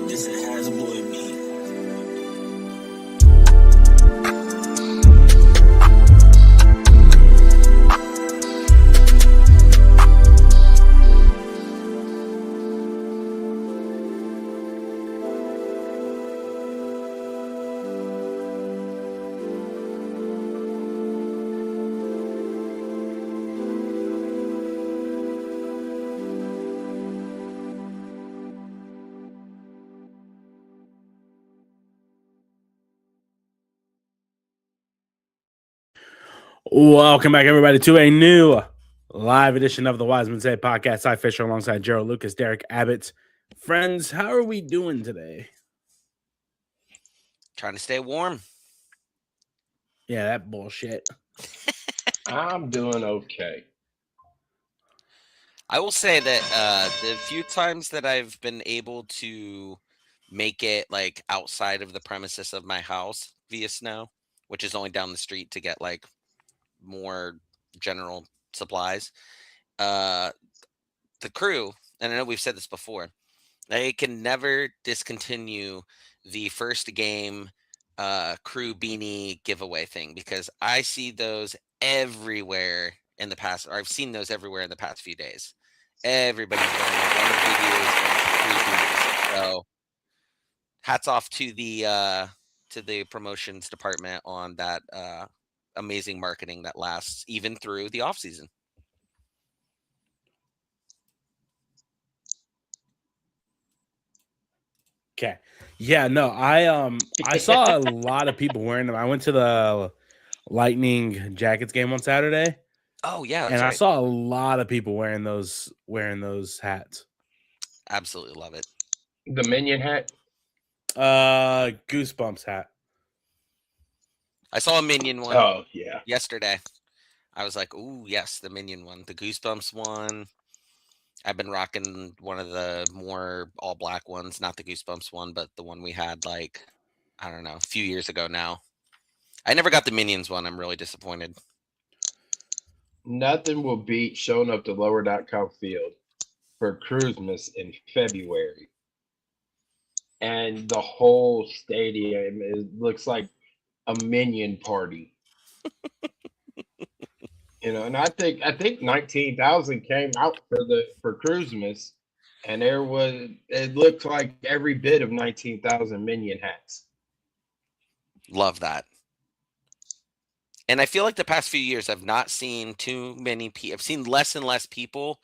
This is Has Boy B. Welcome back, everybody, to a new live edition of the Wisemen Say podcast. I Fisher alongside Jerald, Lucas, Derik, Abbott. Friends, how are we doing today? Trying to stay warm. Yeah, that bullshit. I'm doing okay. I will say that the few times that I've been able to make it like outside of the premises of my house via snow, which is only down the street to get like more general supplies, uh, the crew, and I know we've said this before, they can never discontinue the first game crew beanie giveaway thing because I see those everywhere in the past, or I've seen those everywhere in the past few days. Everybody's wearing one videos of crew beanies. So hats off to the promotions department on that amazing marketing that lasts even through the off season. Okay. Yeah, no, I saw a lot of people wearing them. I went to the Lightning Jackets game on Saturday, Oh yeah, and that's I right. saw a lot of people wearing those hats. Absolutely love it. The minion hat. Goosebumps hat. I saw a Minion one Oh yeah. yesterday. I was like, ooh, yes, the Minion one, the Goosebumps one. I've been rocking one of the more all black ones, not the Goosebumps one, but the one we had like, I don't know, a few years ago now. I never got the Minions one. I'm really disappointed. Nothing will beat showing up to lower.com field for Christmas in February. And the whole stadium looks like a minion party. And I think 19,000 came out for Christmas, and it looked like every bit of 19,000 minion hats. Love that. And I feel like the past few years, I've not seen too many people. I've seen less and less people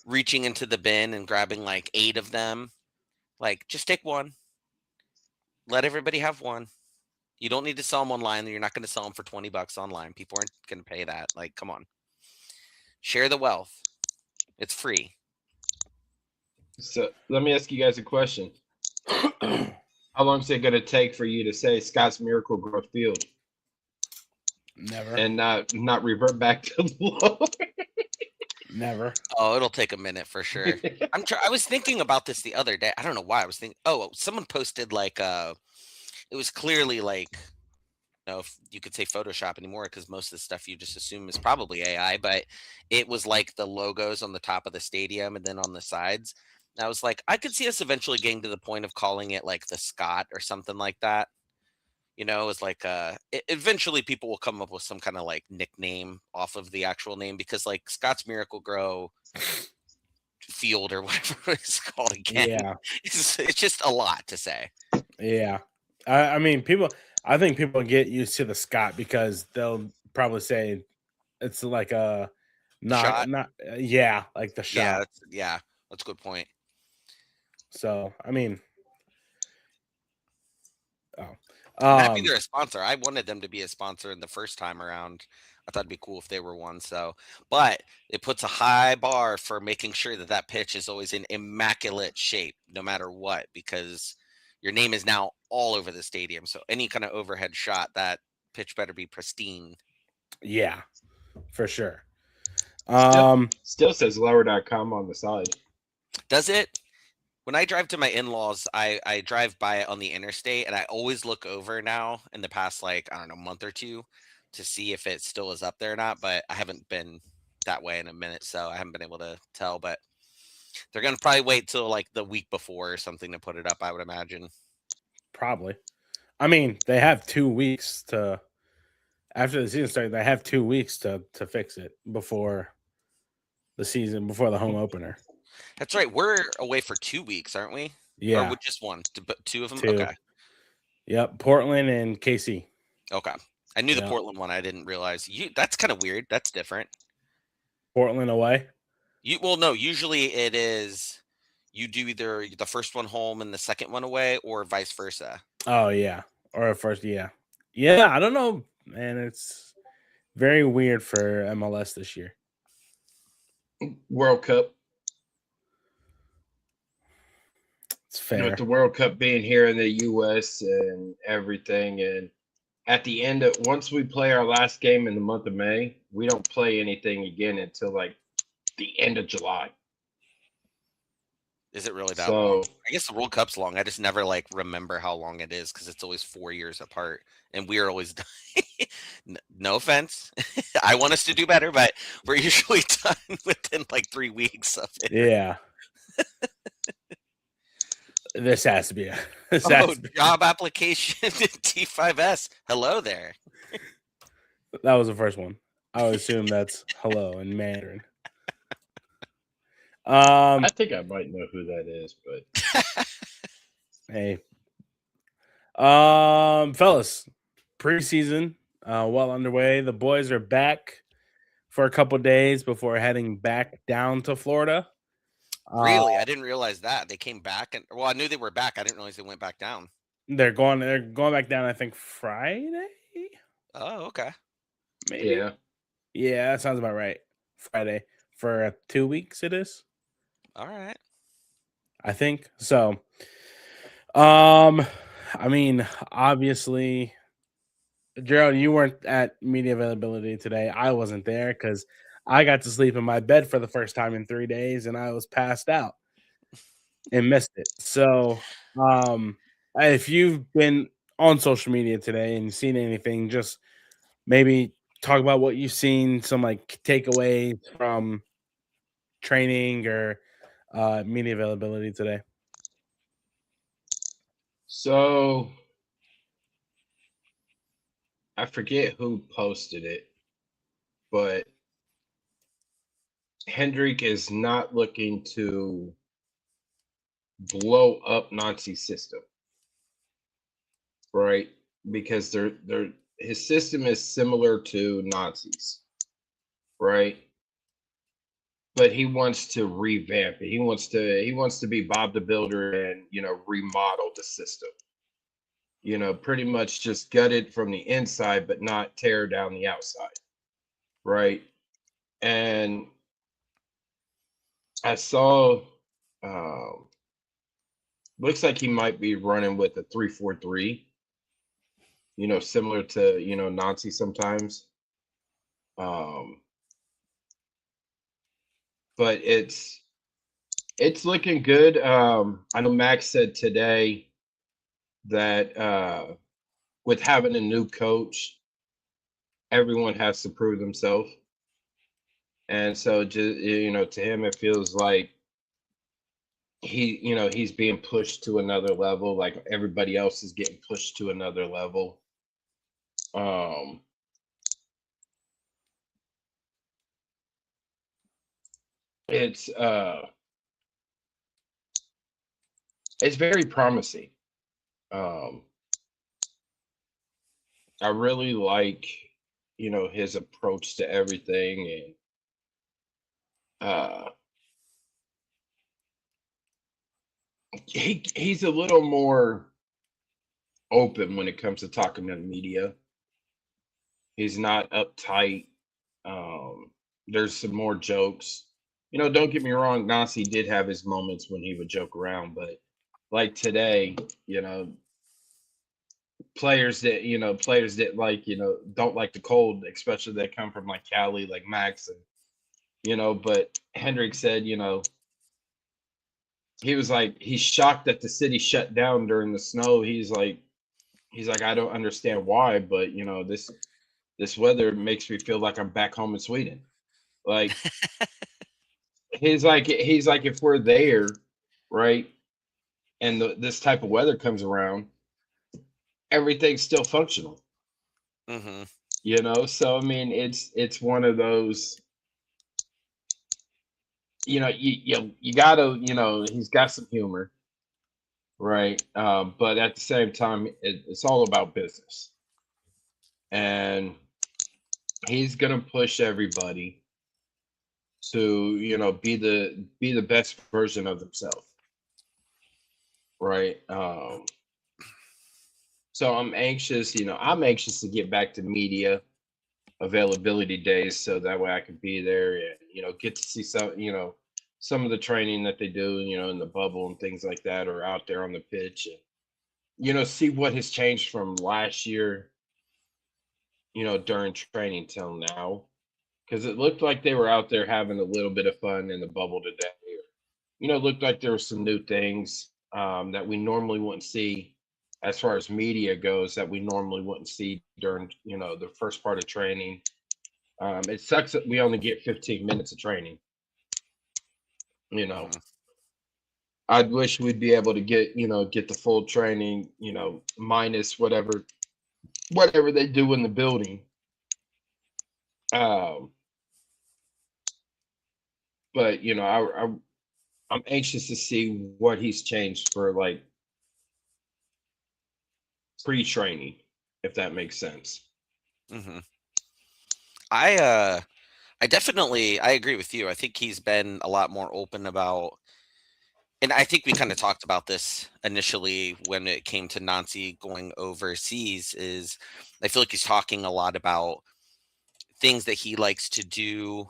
reaching into the bin and grabbing like 8 of them. Like, just take one. Let everybody have one. You don't need to sell them online. You're not going to sell them for $20 online. People aren't going to pay that. Like, come on. Share the wealth. It's free. So let me ask you guys a question. How long is it going to take for you to say Scott's Miracle Grow Field Never. and not revert back to low? Never. Oh, it'll take a minute for sure. I was thinking about this the other day. I don't know why I was thinking. Oh, someone posted like it was clearly like, if you could say Photoshop anymore because most of the stuff you just assume is probably AI, but it was like the logos on the top of the stadium and then on the sides. And I was like, I could see us eventually getting to the point of calling it like the Scott or something like that. It's like eventually people will come up with some kind of like nickname off of the actual name because like Scott's Miracle Grow Field or whatever it's called again. Yeah. It's just a lot to say. Yeah. I mean, I think people get used to the Scott because they'll probably say it's like a Shot? yeah, like the shot. That's a good point. So, I mean, I'm happy they're a sponsor. I wanted them to be a sponsor in the first time around. I thought it'd be cool if they were one. So, but it puts a high bar for making sure that pitch is always in immaculate shape, no matter what, because your name is now all over the stadium. So any kind of overhead shot, that pitch better be pristine. Yeah, for sure. Still says lower.com on the side. Does it? When I drive to my in-laws, I drive by it on the interstate, and I always look over now in the past, like, I don't know, month or two to see if it still is up there or not, but I haven't been that way in a minute, so I haven't been able to tell, but They're gonna probably wait till like the week before or something to put it up, I would imagine. Probably. I mean, they have 2 weeks to after the season starts. They have 2 weeks to fix it before before the home opener. That's right. We're away for 2 weeks, aren't we? Or Yeah, with just one? But two of them? two. Okay. Yep, Portland and KC. Okay. I knew the Yeah, Portland one. I didn't realize that's kind of weird. That's different. Portland away. No, usually it is you do either the first one home and the second one away or vice versa. Oh yeah, or first. Yeah, yeah. I don't know, man. It's very weird for MLS this year. World Cup. It's With fair. the World Cup being here in the U.S. and everything, and at the end of once we play our last game in the month of May, we don't play anything again until like the end of July. Is it really that long? So I guess the World Cup's long. I just never like remember how long it is because it's always 4 years apart, and we are always done. No offense, I want us to do better, but we're usually done within like 3 weeks of it. Yeah. This has to be a Job application T5S. Hello there. that was the first one. I would assume that's hello in Mandarin. I think I might know who that is, but Hey. Fellas, preseason well underway. The boys are back for a couple days before heading back down to Florida. Really? I didn't realize that. They came back and I knew they were back. I didn't realize they went back down. They're going back down, I think Friday? Oh, okay. Maybe. yeah. Yeah, that sounds about right. Friday for 2 weeks it is. All right. I think. So I mean, obviously, Jerald, you weren't at media availability today. I wasn't there because I got to sleep in my bed for the first time in 3 days and I was passed out and missed it. So, if you've been on social media today and seen anything, just maybe talk about what you've seen, some like takeaways from training or media availability today. So I forget who posted it, but Hendrick is not looking to blow up Nancy's system, right? Because his system is similar to Nancy's, right? But he wants to revamp it. He wants to be Bob the Builder and remodel the system. Pretty much just gut it from the inside, but not tear down the outside, right? And I saw, looks like he might be running with a 3-4-3, similar to Nancy sometimes. But it's looking good. I know Max said today that with having a new coach, everyone has to prove themselves. And so just to him it feels like he's being pushed to another level, like everybody else is getting pushed to another level. It's very promising. I really like his approach to everything, and he's a little more open when it comes to talking to the media. He's not uptight. There's some more jokes. Don't get me wrong, Nasi did have his moments when he would joke around, but like today, players that like, don't like the cold, especially that come from like Cali, like Max, and but Hendrick said, he was like, he's shocked that the city shut down during the snow. He's like, I don't understand why, but this weather makes me feel like I'm back home in Sweden. Like he's like if we're there, right, and this type of weather comes around, everything's still functional. Mm-hmm. So I mean, it's one of those. You gotta, he's got some humor, right? But at the same time, it's all about business, and he's gonna push everybody to, be the best version of themselves, right? So I'm anxious to get back to media availability days, so that way I can be there and, get to see some of the training that they do, in the bubble and things like that, or out there on the pitch, and, see what has changed from last year, during training till now, because it looked like they were out there having a little bit of fun in the bubble today. It looked like there were some new things, that we normally wouldn't see, as far as media goes, that we normally wouldn't see during, the first part of training. It sucks that we only get 15 minutes of training. You know, Mm-hmm. I'd wish we'd be able to get the full training, minus whatever they do in the building. Um, but I'm anxious to see what he's changed for, like, pre-training, if that makes sense. Mm-hmm. I definitely I agree with you. I think he's been a lot more open about, and I think we kind of talked about this initially when it came to Nancy going overseas. Is I feel like he's talking a lot about things that he likes to do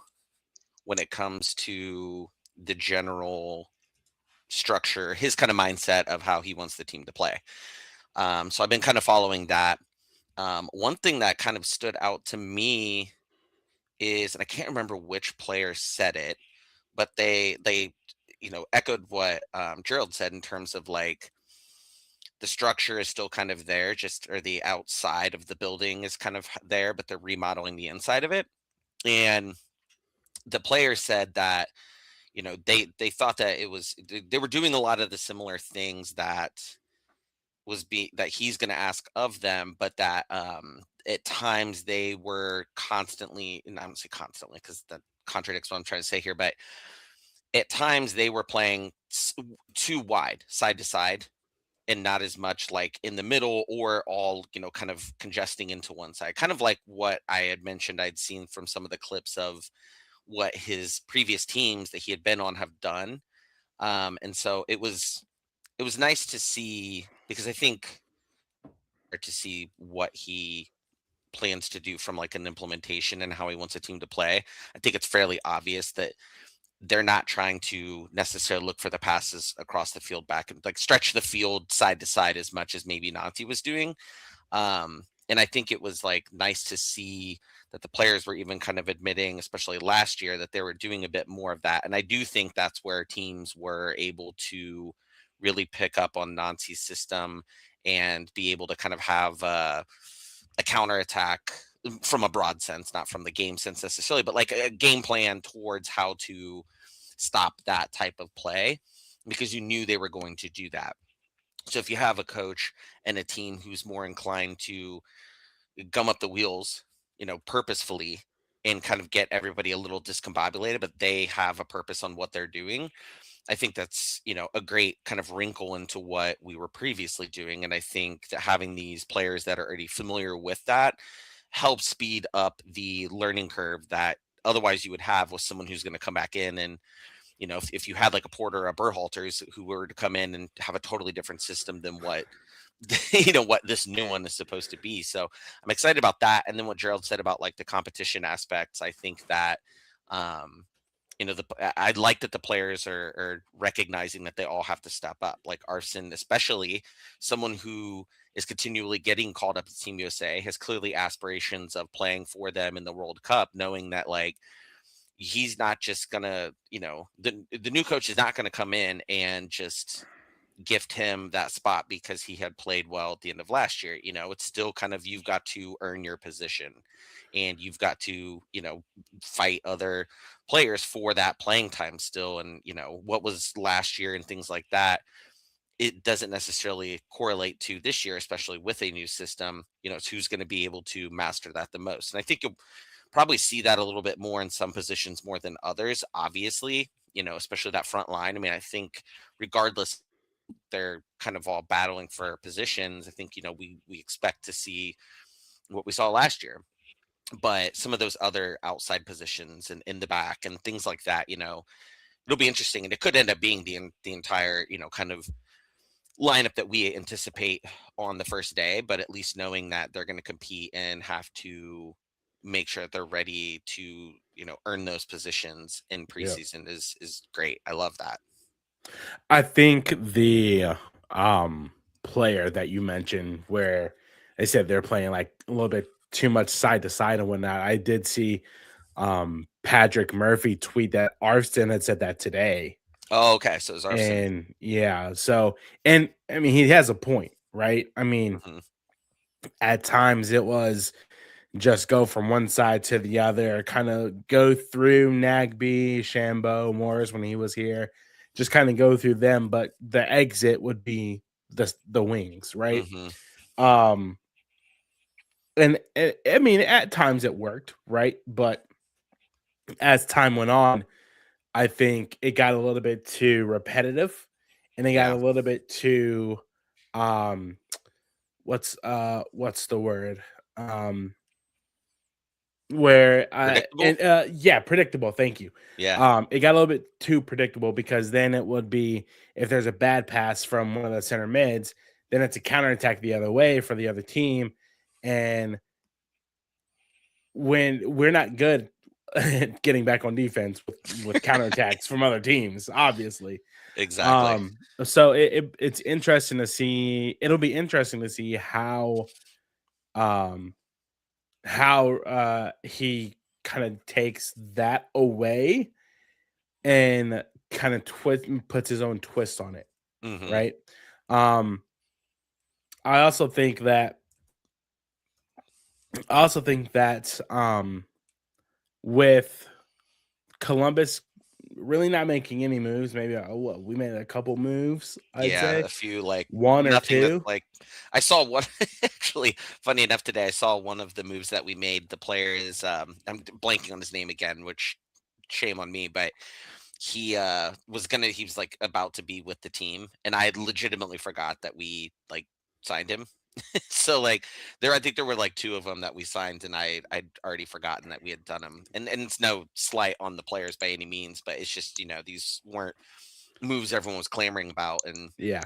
when it comes to the general structure, his kind of mindset of how he wants the team to play. So I've been kind of following that. One thing that kind of stood out to me is, and I can't remember which player said it, but they echoed what Jerald said in terms of like the structure is still kind of there, just or the outside of the building is kind of there, but they're remodeling the inside of it. And the player said that they thought that they were doing a lot of the similar things that that he's going to ask of them, but that at times they were constantly, and I don't say constantly because that contradicts what I'm trying to say here, but at times they were playing too wide, side to side, and not as much like in the middle, or all kind of congesting into one side, kind of like what I had mentioned I'd seen from some of the clips of what his previous teams that he had been on have done. And so it was nice to see, because I think, or to see what he plans to do from like an implementation and how he wants a team to play. I think it's fairly obvious that they're not trying to necessarily look for the passes across the field back and like stretch the field side to side as much as maybe Nanti was doing. And I think it was like nice to see that the players were even kind of admitting, especially last year, that they were doing a bit more of that. And I do think that's where teams were able to really pick up on Nancy's system and be able to kind of have a counterattack from a broad sense, not from the game sense necessarily, but like a game plan towards how to stop that type of play, because you knew they were going to do that. So if you have a coach and a team who's more inclined to gum up the wheels, purposefully, and kind of get everybody a little discombobulated, but they have a purpose on what they're doing, I think that's, a great kind of wrinkle into what we were previously doing. And I think that having these players that are already familiar with that helps speed up the learning curve that otherwise you would have with someone who's going to come back in. And if you had like a Porter or a Berhalters who were to come in and have a totally different system than what what this new one is supposed to be. So I'm excited about that. And then what Jerald said about like the competition aspects, I think that um I like that the players are recognizing that they all have to step up. Like Arson, especially someone who is continually getting called up to Team USA, has clearly aspirations of playing for them in the World Cup, knowing that like he's not just gonna, the new coach is not gonna come in and just gift him that spot because he had played well at the end of last year. It's still kind of, you've got to earn your position, and you've got to, fight other players for that playing time still. And, what was last year and things like that, it doesn't necessarily correlate to this year, especially with a new system. It's who's going to be able to master that the most. And I think you'll probably see that a little bit more in some positions more than others, obviously, especially that front line. I mean, I think regardless, they're kind of all battling for positions. I think, we expect to see what we saw last year. But some of those other outside positions and in the back and things like that, it'll be interesting. And it could end up being the entire, kind of lineup that we anticipate on the first day, but at least knowing that they're going to compete and have to make sure that they're ready to, earn those positions in preseason is great. I love that. I think the player that you mentioned where they said they're playing like a little bit too much side to side and whatnot. I did see Patrick Murphy tweet that Arvston had said that today. Oh, okay. So it's Arvston. And yeah, so and I mean he has a point, right? I mean, at times it was just go from one side to the other, kind of go through Nagby, Shambo, Morris when he was here, just kind of go through them, but the exit would be the wings, right? And I mean, at times it worked, right? But as time went on, I think it got a little bit too repetitive, and it got a little bit too, what's the word? Where predictable? Predictable. Thank you. Yeah. It got a little bit too predictable because then it would be if there's a bad pass from one of the center mids, then it's a counterattack the other way for the other team. And when we're not good at getting back on defense with counterattacks from other teams, obviously. Exactly. So it's interesting to see. It'll be interesting to see how he kind of takes that away and kind of puts his own twist on it, right? I also think that with Columbus really not making any moves, maybe we made a couple moves. I'd say a few, like one or two. Like I saw one. Actually, funny enough, today I saw one of the moves that we made. The player is I'm blanking on his name again, which shame on me, but he was like about to be with the team, and I had legitimately forgot that we like signed him. So like I think there were like two of them that we signed, and I'd already forgotten that we had done them. And it's no slight on the players by any means, but it's just, these weren't moves everyone was clamoring about. And yeah,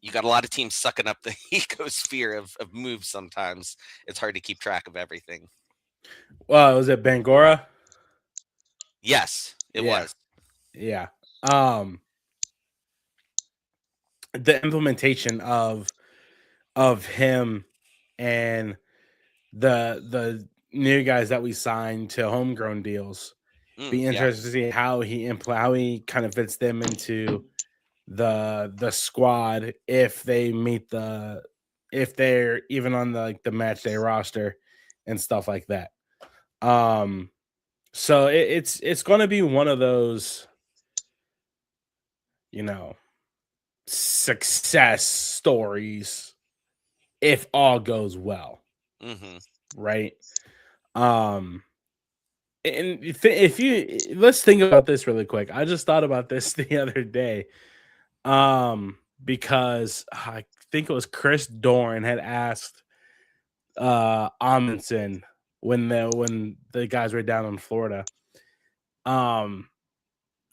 you got a lot of teams sucking up the ecosphere of moves. Sometimes it's hard to keep track of everything. Well, was it Bangora? Yes, it was. Yeah. The implementation of him and the new guys that we signed to homegrown deals. Be interested to see how he kind of fits them into the squad if they're even on the match day roster and stuff like that. So it's going to be one of those, success stories if all goes well, right? And if you let's think about this really quick. I just thought about this the other day, because I think it was Chris Dorn had asked Amundsen when the guys were down in Florida.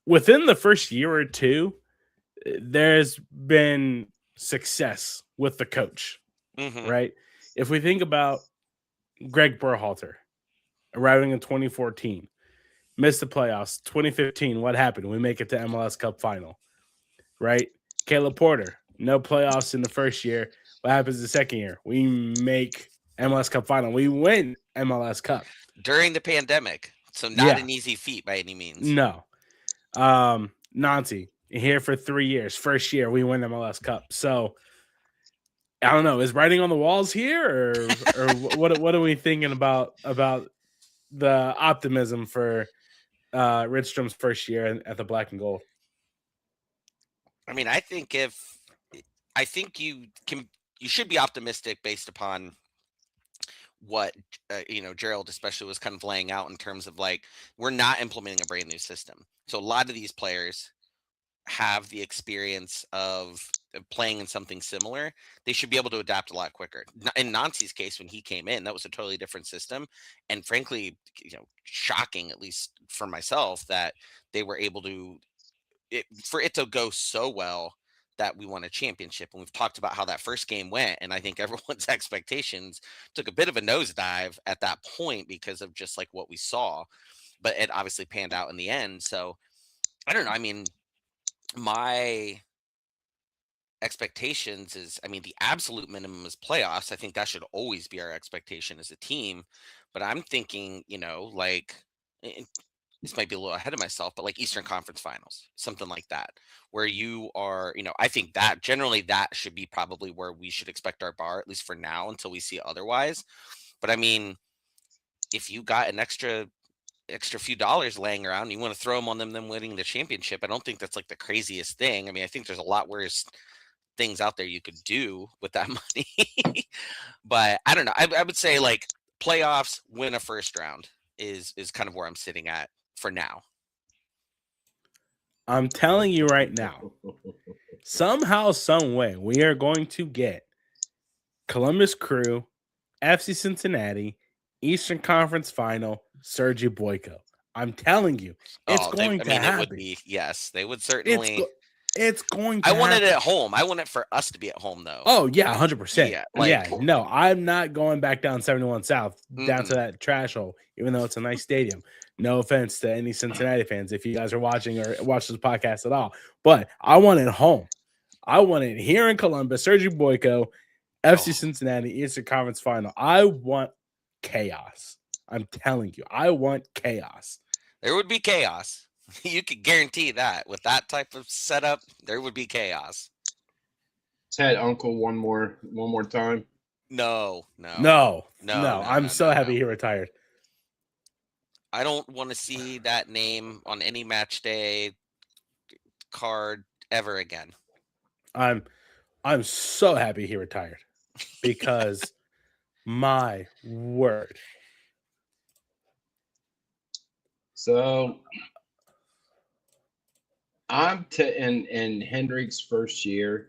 Within the first year or two, there's been success with the coach, right? If we think about Greg Berhalter arriving in 2014, missed the playoffs. 2015, what happened? We make it to MLS Cup final, right? Caleb Porter, no playoffs in the first year. What happens the second year? We make MLS Cup final. We win MLS Cup. During the pandemic. So not an easy feat by any means. No. Nancy, here for 3 years. First year we win MLS Cup. So I don't know. Is writing on the walls here, or what are we thinking about the optimism for Rydstrom's first year at the Black and Gold? I mean, I think you should be optimistic based upon what Jerald especially was kind of laying out in terms of like, we're not implementing a brand new system. So a lot of these players have the experience of playing in something similar. They should be able to adapt a lot quicker. In Nancy's case, when he came in, that was a totally different system, and frankly, shocking, at least for myself, that they were able to for it to go so well that we won a championship. And we've talked about how that first game went, and I think everyone's expectations took a bit of a nosedive at that point because of just like what we saw, but it obviously panned out in the end. So I don't know. I mean, my expectations is, I mean, the absolute minimum is playoffs. I think that should always be our expectation as a team. But I'm thinking, like, this might be a little ahead of myself, but like Eastern Conference Finals, something like that, where you are, I think that generally that should be probably where we should expect our bar, at least for now, until we see otherwise. But I mean, if you got an extra few dollars laying around, you want to throw them on them winning the championship, I don't think that's like the craziest thing. I mean, I think there's a lot worse things out there you could do with that money. But I don't know. I would say like playoffs, win a first round is kind of where I'm sitting at for now. I'm telling you right now, somehow, some way, we are going to get Columbus Crew, FC Cincinnati, Eastern Conference Final, Sergio Boyko. I'm telling you, it's going to happen. It would be, yes, they would certainly. It's going to I want it at home. I want it for us to be at home, though. Oh, yeah, 100%. Yeah, no, I'm not going back down 71 South, down to that trash hole, even though it's a nice stadium. No offense to any Cincinnati fans if you guys are watching or watch this podcast at all. But I want it home. I want it here in Columbus, Sergio Boyko, FC Cincinnati, Eastern Conference Final. I want chaos. I'm telling you, I want chaos. There would be chaos. You could guarantee that with that type of setup, there would be chaos. Ted, Uncle, one more time. No. I'm so happy he retired. I don't want to see that name on any match day card ever again. I'm so happy he retired because my word. So I'm in Hendrik's first year.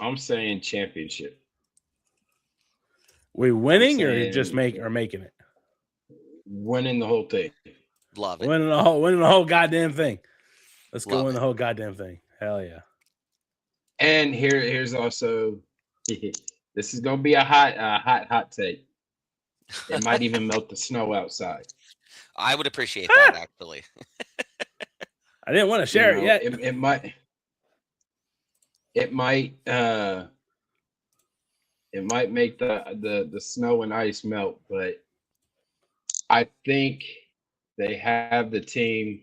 I'm saying championship. We winning or just making it? Winning the whole thing. Love it. Winning the whole goddamn thing. Let's go win the whole goddamn thing. Hell yeah. And here's also this is gonna be a hot take. It might even melt the snow outside. I would appreciate that actually. I didn't want to share it yet. It might make the snow and ice melt, but I think they have the team.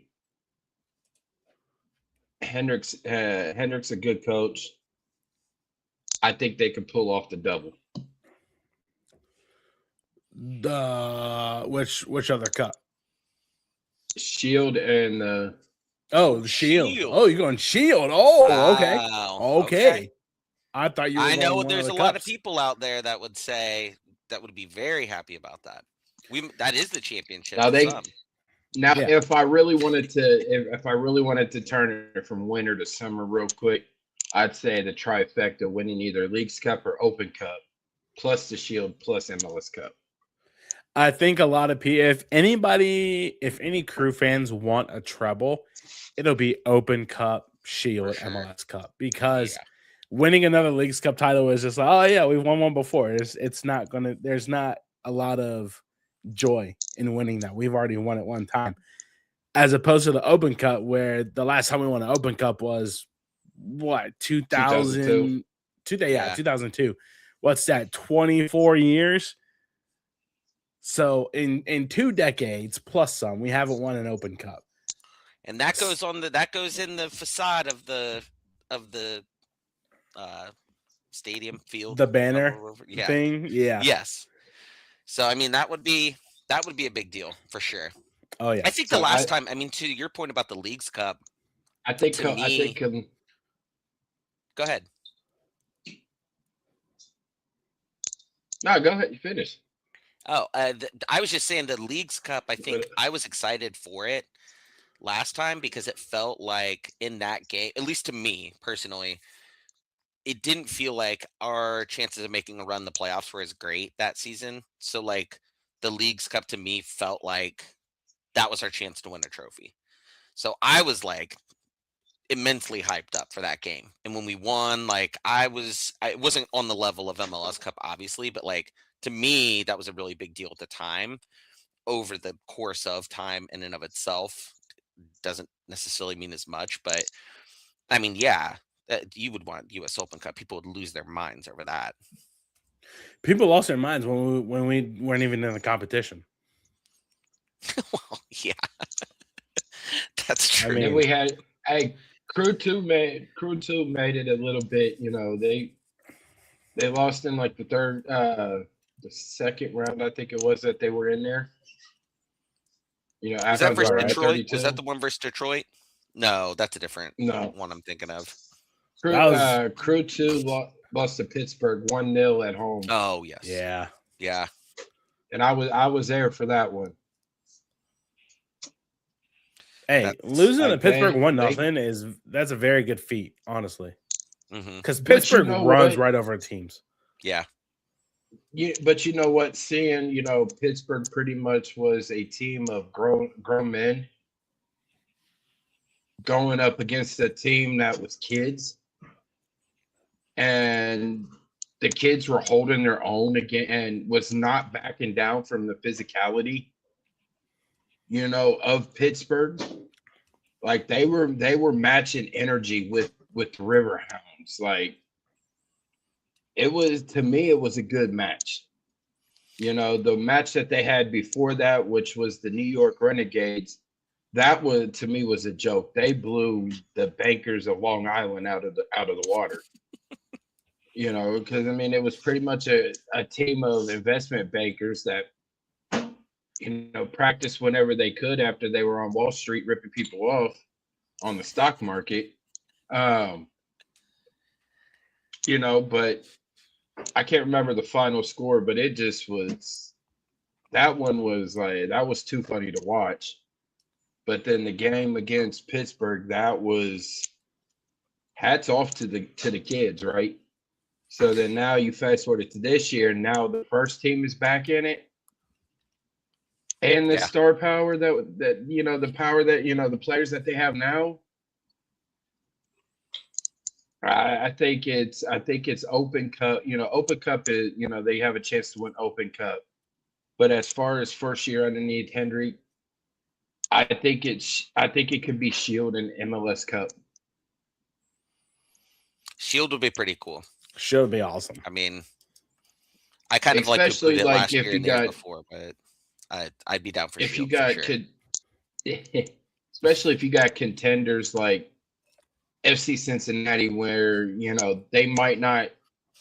Hendrik's a good coach. I think they can pull off the double. Which other cup? Shield and the Shield. Oh, you're going Shield. Oh, okay. I thought you were. I know there's a lot of people out there that would say that would be very happy about that. That is the championship. If I really wanted to turn it from winter to summer real quick, I'd say the trifecta, winning either Leagues Cup or Open Cup, plus the Shield, plus MLS Cup. I think a lot of people, if any Crew fans want a treble, it'll be Open Cup, Shield, MLS Cup, because winning another Leagues Cup title is just like, oh yeah, we've won one before. There's not a lot of joy in winning that. We've already won it one time, as opposed to the Open Cup, where the last time we won an Open Cup was what, 2002. Yeah, 2002. What's that, 24 years? So in 2 decades plus some, we haven't won an Open Cup. And that goes in the facade of the stadium field. The banner Yeah. thing. Yeah. Yes. So I mean that would be a big deal for sure. Oh yeah. I think the So last time, I mean, to your point about the Leagues Cup, I think to me, go ahead. No, go ahead. You finish. Oh, I was just saying the Leagues Cup. I think I was excited for it last time because it felt like in that game, at least to me personally, it didn't feel like our chances of making a run in the playoffs were as great that season. So like the Leagues Cup to me felt like that was our chance to win a trophy. So I was like immensely hyped up for that game. And when we won, like I wasn't on the level of MLS Cup, obviously, but like to me, that was a really big deal at the time. Over the course of time in and of itself, doesn't necessarily mean as much. But I mean, yeah, you would want US Open Cup. People would lose their minds over that. People lost their minds when we weren't even in the competition. Well, yeah. That's true. I mean, then we had Crew 2 made it a little bit, they lost in like the second round, I think it was, that they were in there. Was that versus right. Detroit? Was that the one versus Detroit? No, that's a different one I'm thinking of. Crew 2 lost to Pittsburgh 1-0 at home. Oh yes. Yeah. Yeah. And I was there for that one. Hey, losing to Pittsburgh 1-0 that's a very good feat, honestly. Because Pittsburgh runs right over teams. Yeah. Yeah, but you know what? Seeing Pittsburgh pretty much was a team of grown men going up against a team that was kids, and the kids were holding their own again and was not backing down from the physicality, of Pittsburgh. Like they were matching energy with the River Hounds. Like it was, to me, it was a good match. The match that they had before that, which was the New York Renegades, that was, to me, was a joke. They blew the bankers of Long Island out of the water. Because I mean, it was pretty much a team of investment bankers that practiced whenever they could after they were on Wall Street ripping people off on the stock market. But I can't remember the final score, but it just was, that one was like, that was too funny to watch. But then the game against Pittsburgh, that was hats off to the kids, right? So then now you fast forward to this year, and now the first team is back in it. And the star power that the power that the players that they have now. I think it's Open Cup. Open Cup is, they have a chance to win Open Cup. But as far as first year underneath Hendrick, I think it could be Shield and MLS Cup. Shield would be pretty cool. Shield would be awesome. I mean, I kind of like to put it last year and the year before, but I'd be down for if Shield. You got, for sure. Especially if you got contenders like FC Cincinnati, where they might not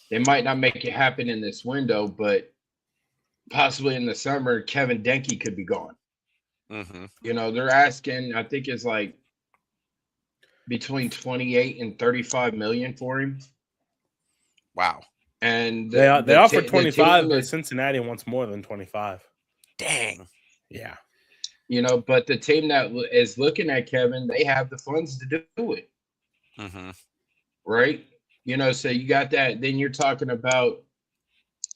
make it happen in this window, but possibly in the summer, Kevin Denke could be gone. They're asking, I think it's like between 28 and 35 million for him. Wow. And they offered 25, but Cincinnati wants more than 25. Dang. Yeah. But the team that is looking at Kevin, they have the funds to do it. Right? So you got that. Then you're talking about,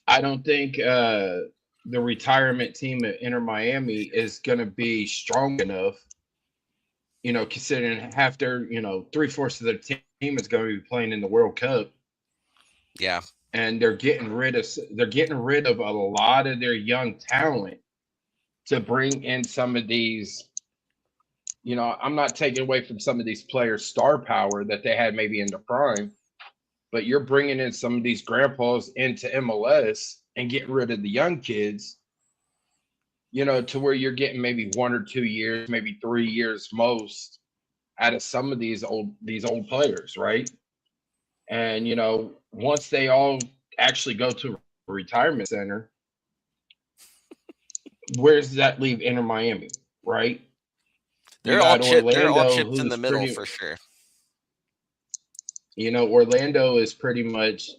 I don't think the retirement team at Inter Miami is going to be strong enough, considering half their, 3/4 of their team is going to be playing in the World Cup. Yeah. And they're getting rid of a lot of their young talent to bring in some of these, I'm not taking away from some of these players' star power that they had maybe in the prime, but you're bringing in some of these grandpas into MLS and getting rid of the young kids, to where you're getting maybe 1 or 2 years, maybe 3 years most out of some of these old players, right? And once they all actually go to a retirement center, where does that leave Inter Miami, right? You They're all got they're all Orlando, chipped in the who's middle pretty, for sure. Orlando is pretty much,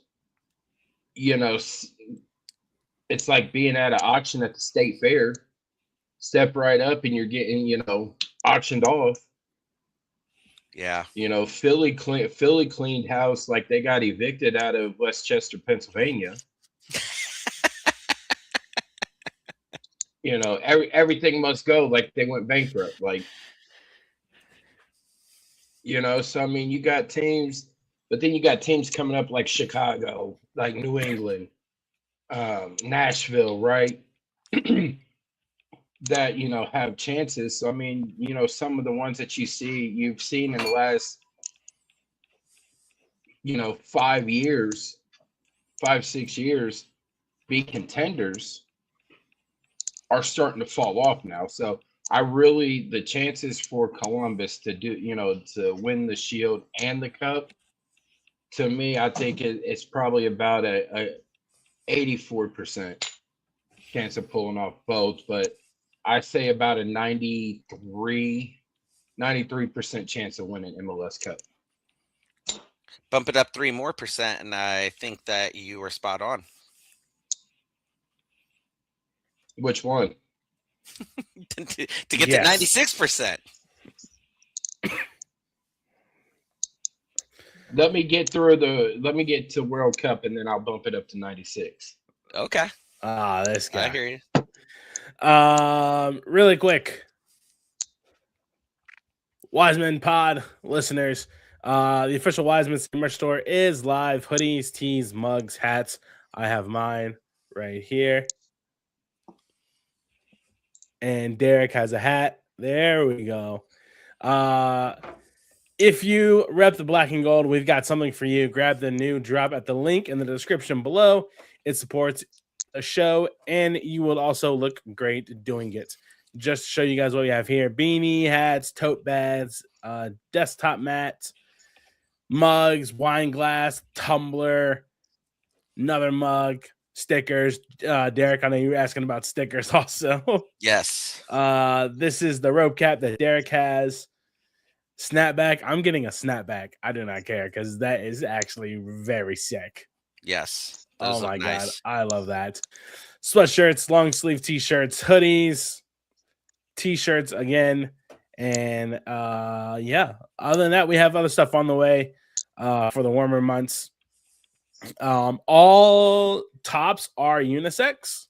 it's like being at an auction at the state fair. Step right up and you're getting, auctioned off. Yeah. Philly cleaned house like they got evicted out of Westchester, Pennsylvania. Everything must go like they went bankrupt. Like, so I mean, you got teams, but then you got teams coming up like Chicago, like New England, Nashville, right? That have chances. So I mean, some of the ones that you've seen in the last 5-6 years be contenders are starting to fall off now. So the chances for Columbus to to win the Shield and the Cup, to me, I think it's probably about a 84% chance of pulling off both, but I say about a 93% chance of winning MLS Cup. Bump it up 3 more percent, and I think that you were spot on. Which one? to get to 96%. Let me get to World Cup, and then I'll bump it up to 96. Okay. This guy. I hear you. Really quick, Wisemen Pod listeners, the official Wisemen merch store is live. Hoodies, tees, mugs, hats. I have mine right here. And Derik has a hat. There we go. If you rep the black and gold, we've got something for you. Grab the new drop at the link in the description below. It supports the show, and you will also look great doing it. Just to show you guys what we have here: beanie, hats, tote bags, desktop mats, mugs, wine glass, tumbler, another mug, stickers. Derik, I know you were asking about stickers also. Yes. This is the rope cap that Derik has. Snapback. I'm getting a snapback. I do not care because that is actually very sick. Yes. Oh my nice. God. I love that. Sweatshirts, long sleeve t-shirts, hoodies, t-shirts again. And yeah, other than that, we have other stuff on the way for the warmer months. All tops are unisex.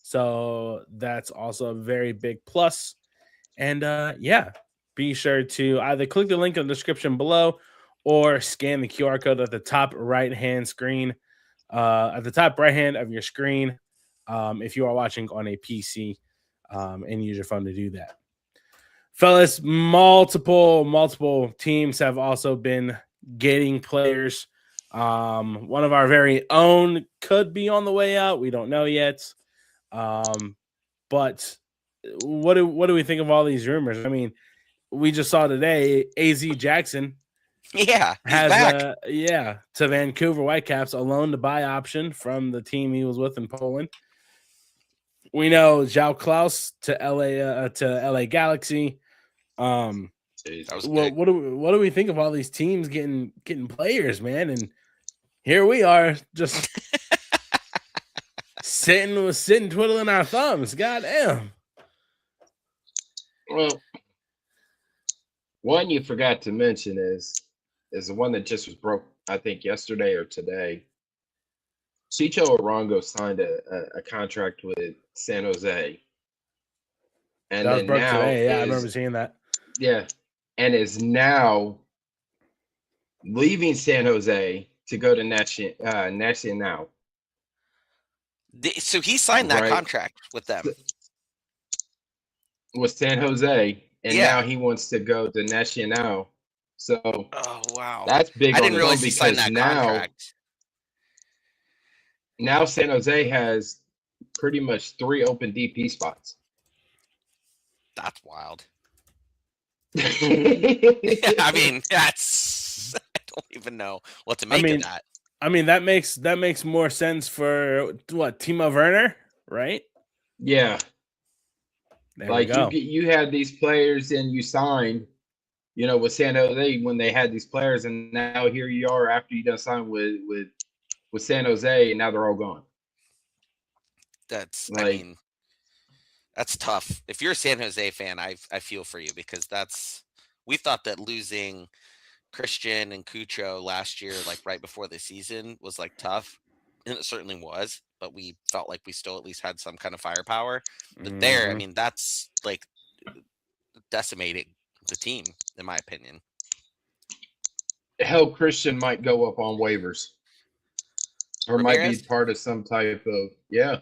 So that's also a very big plus. And yeah, be sure to either click the link in the description below or scan the QR code at the top right-hand screen, at the top right-hand of your screen, if you are watching on a PC, and use your phone to do that. Fellas, multiple teams have also been getting players. One of our very own could be on the way out. We don't know yet. But what do we think of all these rumors? I mean, we just saw today AZ Jackson Yeah, has back. To Vancouver Whitecaps, a loan to buy option from the team he was with in Poland. We know João Klaus to LA Galaxy. What do we think of all these teams getting players, man? And here we are just sitting twiddling our thumbs. God damn. Well, one you forgot to mention is the one that just was broke, I think yesterday or today. Chicho Arango signed a contract with San Jose. And that was then broke now today. Yeah, I remember seeing that. Yeah. And is now leaving San Jose to go to Nacional. So he signed that contract with them. With San Jose. And now he wants to go to Nacional. So oh wow. That's big. I didn't realize he signed that contract. Now San Jose has pretty much 3 open DP spots. That's wild. I mean, that's I don't even know what to I make of mean, that. that makes more sense for what, Timo Werner, right? Yeah, There we like go. you had these players and you signed, with San Jose when they had these players, and now here you are after you done signed with San Jose, and now they're all gone. That's I Like, mean, that's tough. If you're a San Jose fan, I feel for you because we thought that losing Christian and Cucho last year, like right before the season, was like tough, and it certainly was. But we felt like we still at least had some kind of firepower. But there, I Mhm. mean, that's like decimating the team, in my opinion. hell, Christian might go up on waivers or might be Ramirez, part of some type of, yeah.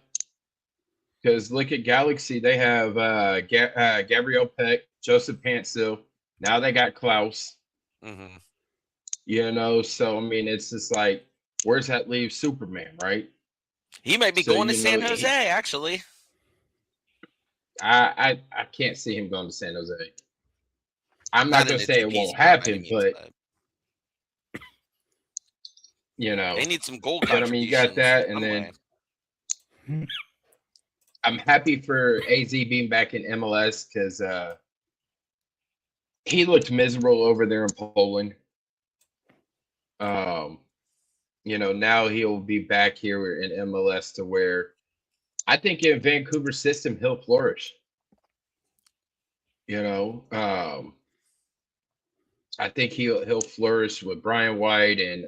Because look at Galaxy, they have Gabriel Peck, Joseph Pantsil. Now they got Klaus. mm-hmm. So I mean, it's just like, where's that leave Superman, right? He might be So going to San Jose. Actually, I can't see him going to San Jose. I'm not not in gonna a say two it piece, won't but by any happen, means. but But you know, they need some goal but I mean, you got contributions in that, and some then way. I'm happy for AZ being back in MLS because he looked miserable over there in Poland. Now he'll be back here in MLS to where I think in Vancouver's system he'll flourish. You know, I think he'll flourish with Brian White and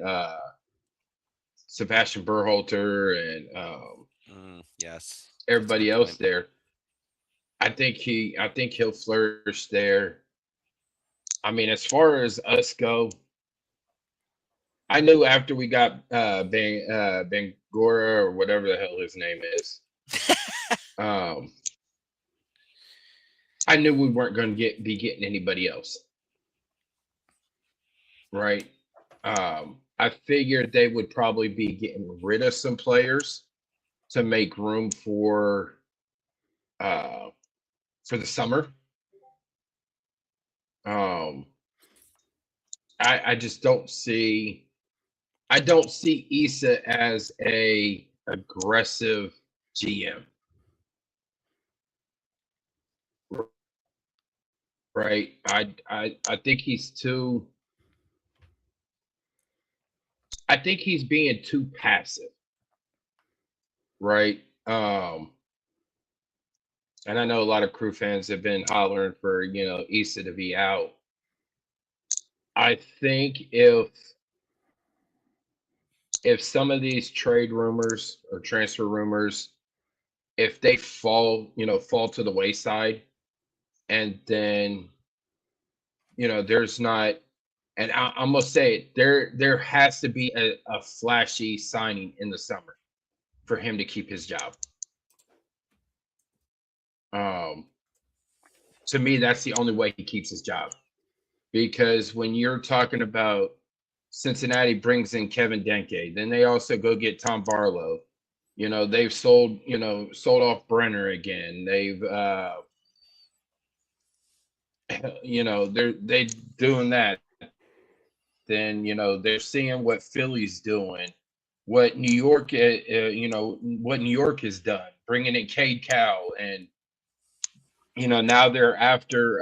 Sebastian Berhalter and Yes, that's a everybody good else point. there. I think he'll flourish there. I mean, as far as us go, I knew after we got Bangora or whatever the hell his name is, um, I knew we weren't going to be getting anybody else, right? I figured they would probably be getting rid of some players to make room uh, for the summer. Um, I just don't see. I don't see Issa as a aggressive GM, right? I think he's too. I think he's being too passive, right? And I know a lot of crew fans have been hollering for Issa to be out. I think if some of these trade rumors or transfer rumors, if they fall to the wayside, and then there's not, and I'm gonna say it, there has to be a flashy signing in the summer for him to keep his job. Um, to me, that's the only way he keeps his job. Because when you're talking about Cincinnati brings in Kevin Denke, then they also go get Tom Barlow. They've sold off Brenner again. They've they doing that. Then they're seeing what Philly's doing, what New York what New York has done, bringing in Cade Cowell, and now they're after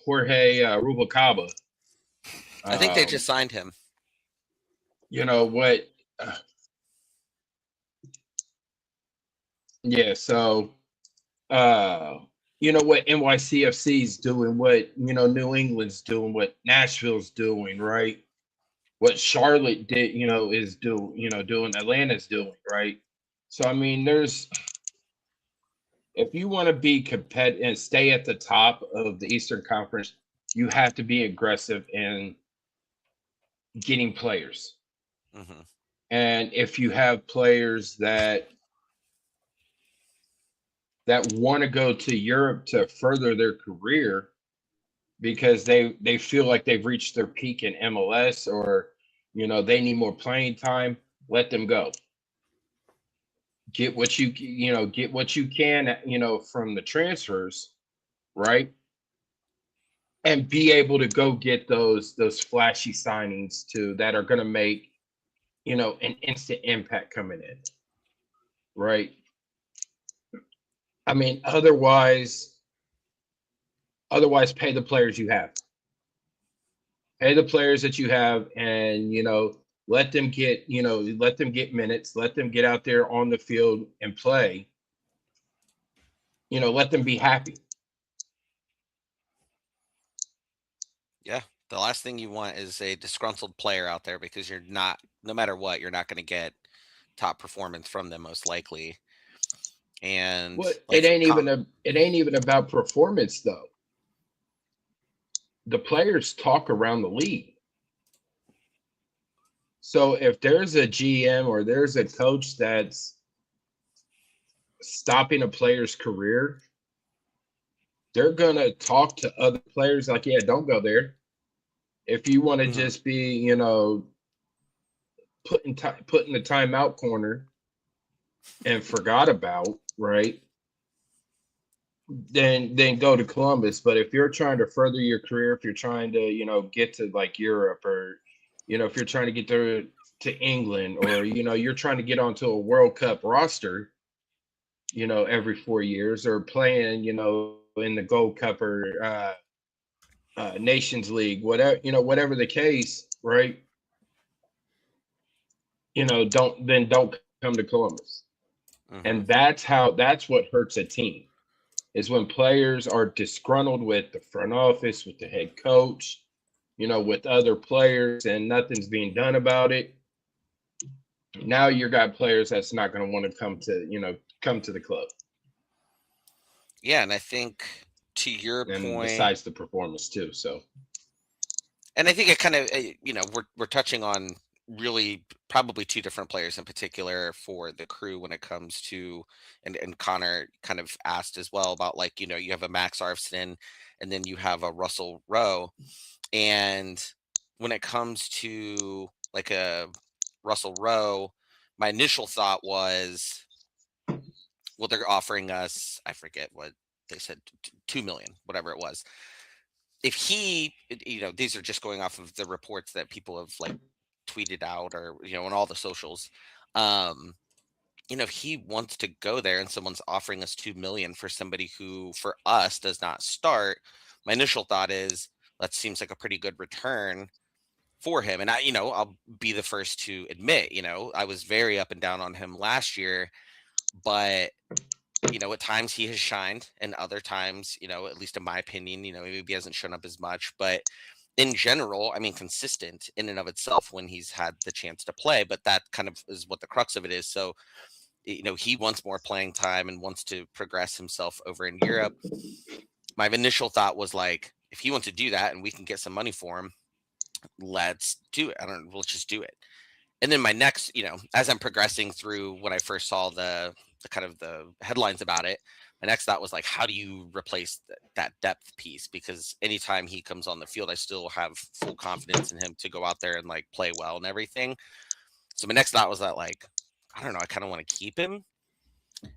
Jorge Rubalcaba. I think they just signed him. What? Uh, yeah. So, what NYCFC's doing, what New England's doing, what Nashville's doing, right? What Charlotte did, is doing Atlanta's doing, right? So I mean, if you want to be competitive and stay at the top of the Eastern Conference, you have to be aggressive in getting players. Mm-hmm. And if you have players that want to go to Europe to further their career because they feel like they've reached their peak in MLS, or they need more playing time, let them go. Get what you can from the transfers, right? and be able to go get those flashy signings too that are going to make an instant impact coming in, right? I mean, otherwise pay the players you have. Pay the players that you have, and let them get minutes, let them get out there on the field and play. Let them be happy. Yeah. The last thing you want is a disgruntled player out there because you're not, no matter what, you're not going to get top performance from them most likely. And Well, like, it ain't even about performance though. The players talk around the league. So if there's a GM or there's a coach that's stopping a player's career, they're gonna talk to other players like, yeah, don't go there. If you want to just be, put in the timeout corner and forgot about, right? Then go to Columbus. But if you're trying to further your career, if you're trying to, get to like Europe, or, if you're trying to get to England, or, you're trying to get onto a World Cup roster, every 4 years, or playing, in the Gold Cup, or Nations League, whatever the case, right? Don't come to Columbus. And that's what hurts a team, is when players are disgruntled with the front office, with the head coach, with other players, and nothing's being done about it. Now you got players that's not going to want to come to the club. Yeah, and I think to your And point, besides the performance too, so. And I think it kind of, we're touching on really probably two different players in particular for the Crew when it comes to, and Connor kind of asked as well about, like, you have a Max Arfston and then you have a Russell Rowe. And when it comes to like a Russell Rowe, my initial thought was, well, they're offering us, I forget what they said, 2 million, whatever it was. If these are just going off of the reports that people have like tweeted out, or on all the socials. If he wants to go there and someone's offering us 2 million for somebody who for us does not start, my initial thought is that seems like a pretty good return for him. And I'll be the first to admit, I was very up and down on him last year, but at times he has shined, and other times, at least in my opinion, maybe he hasn't shown up as much. But in general, I mean, consistent in and of itself when he's had the chance to play. But that kind of is what the crux of it is. So, he wants more playing time and wants to progress himself over in Europe. My initial thought was like, if he wants to do that and we can get some money for him, let's do it. Let's just do it. And then my next, as I'm progressing through when I first saw the kind of the headlines about it, my next thought was like, how do you replace that depth piece? Because anytime he comes on the field, I still have full confidence in him to go out there and like play well and everything. So my next thought was that, like, I don't know, I kind of want to keep him.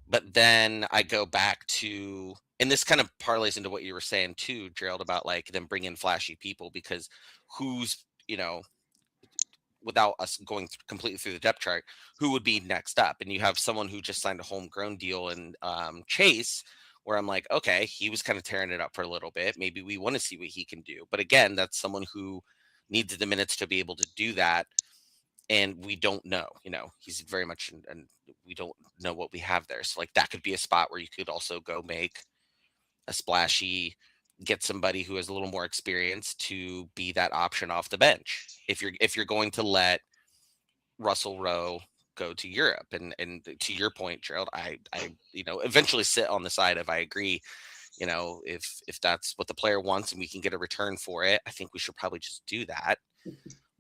But then I go back to, and this kind of parlays into what you were saying too, Jerald, about like them bringing flashy people, because who's, without us going completely through the depth chart, who would be next up? And you have someone who just signed a homegrown deal in Chase, where I'm like, okay, he was kind of tearing it up for a little bit. Maybe we want to see what he can do. But again, that's someone who needs the minutes to be able to do that. And we don't know, he's very much, and we don't know what we have there. So like that could be a spot where you could also go make a splashy, get somebody who has a little more experience to be that option off the bench. If you're going to let Russell Rowe go to Europe, and to your point, Gerald, I eventually sit on the side of, I agree. If that's what the player wants and we can get a return for it, I think we should probably just do that.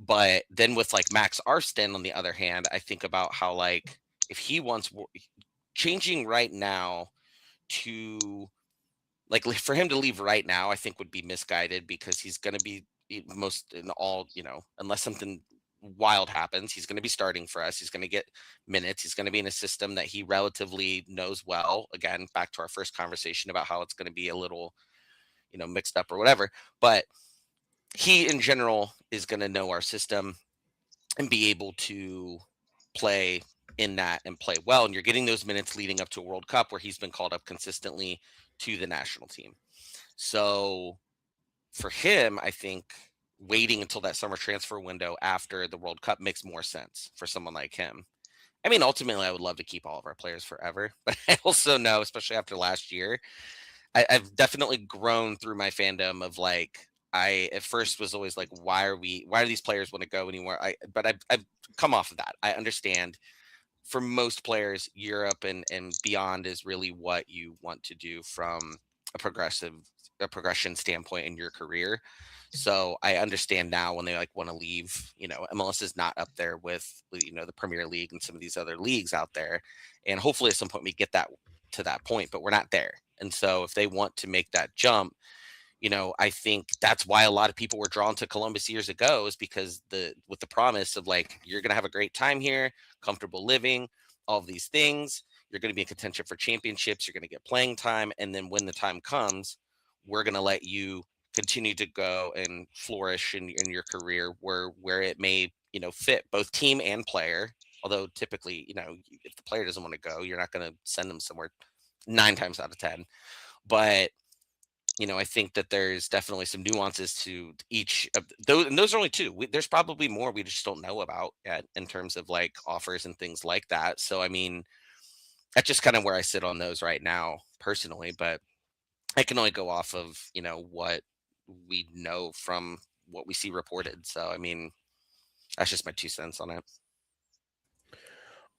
But then with like Max Arfston, on the other hand, I think about how, like, if he wants changing right now to, like, for him to leave right now, I think would be misguided, because he's going to be most in all, unless something wild happens, he's going to be starting for us. He's going to get minutes. He's going to be in a system that he relatively knows well. Again, back to our first conversation about how it's going to be a little, mixed up or whatever. But he in general is going to know our system and be able to play in that and play well. And you're getting those minutes leading up to a World Cup where he's been called up consistently to the national team. So for him, I think waiting until that summer transfer window after the World Cup makes more sense for someone like him. I mean, ultimately, I would love to keep all of our players forever, but I also know, especially after last year, I've definitely grown through my fandom of like, I at first was always like, why do these players want to go anywhere? But I've come off of that. I understand for most players, Europe and beyond is really what you want to do from a progression standpoint in your career. So I understand now when they like want to leave, MLS is not up there with the Premier League and some of these other leagues out there. And hopefully at some point we get that to that point, but we're not there. And so if they want to make that jump, I think that's why a lot of people were drawn to Columbus years ago, is because with the promise of like, you're going to have a great time here, comfortable living, all of these things. You're going to be in contention for championships. You're going to get playing time. And then when the time comes, we're going to let you continue to go and flourish in your career where it may, fit both team and player. Although typically, if the player doesn't want to go, you're not going to send them somewhere 9 times out of 10. But I think that there's definitely some nuances to each of those, and those are only 2. There's probably more we just don't know about yet in terms of like offers and things like that. So, I mean, that's just kind of where I sit on those right now personally, but I can only go off of, what we know from what we see reported. So, I mean, that's just my 2 cents on it.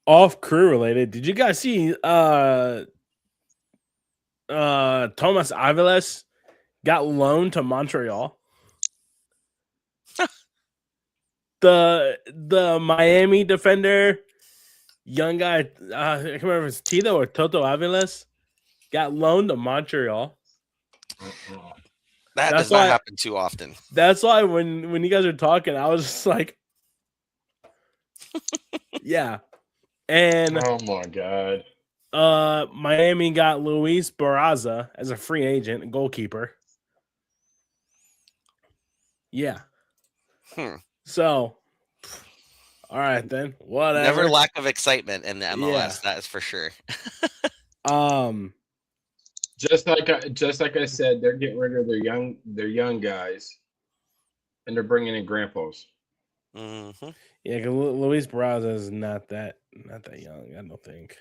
Off crew related, did you guys see Thomas Aviles got loaned to Montreal? the Miami defender, young guy, I can't remember if it's Tito or Toto Aviles, got loaned to Montreal. That does not happen too often. That's why when you guys are talking, I was just like, yeah. And oh my god. Miami got Luis Barraza as a free agent, a goalkeeper. Yeah. So, all right then. Whatever. Never lack of excitement in the MLS. Yeah. That is for sure. Just like I said, they're getting rid of their young guys, and they're bringing in grandpas. Mm-hmm. Yeah, because Luis Barraza is not that young. I don't think.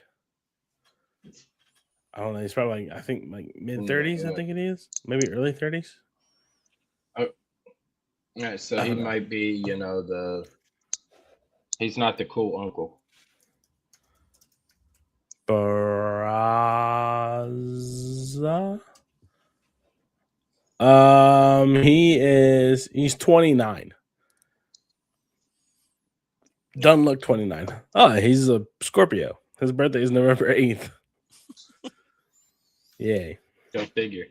I don't know. He's probably I think like mid-30s. I think it is, maybe early 30s. Yeah, so he might be, he's not the cool uncle. Barraza. He's 29. Doesn't look 29. Oh, he's a Scorpio. His birthday is November 8th. Yay. Go figure.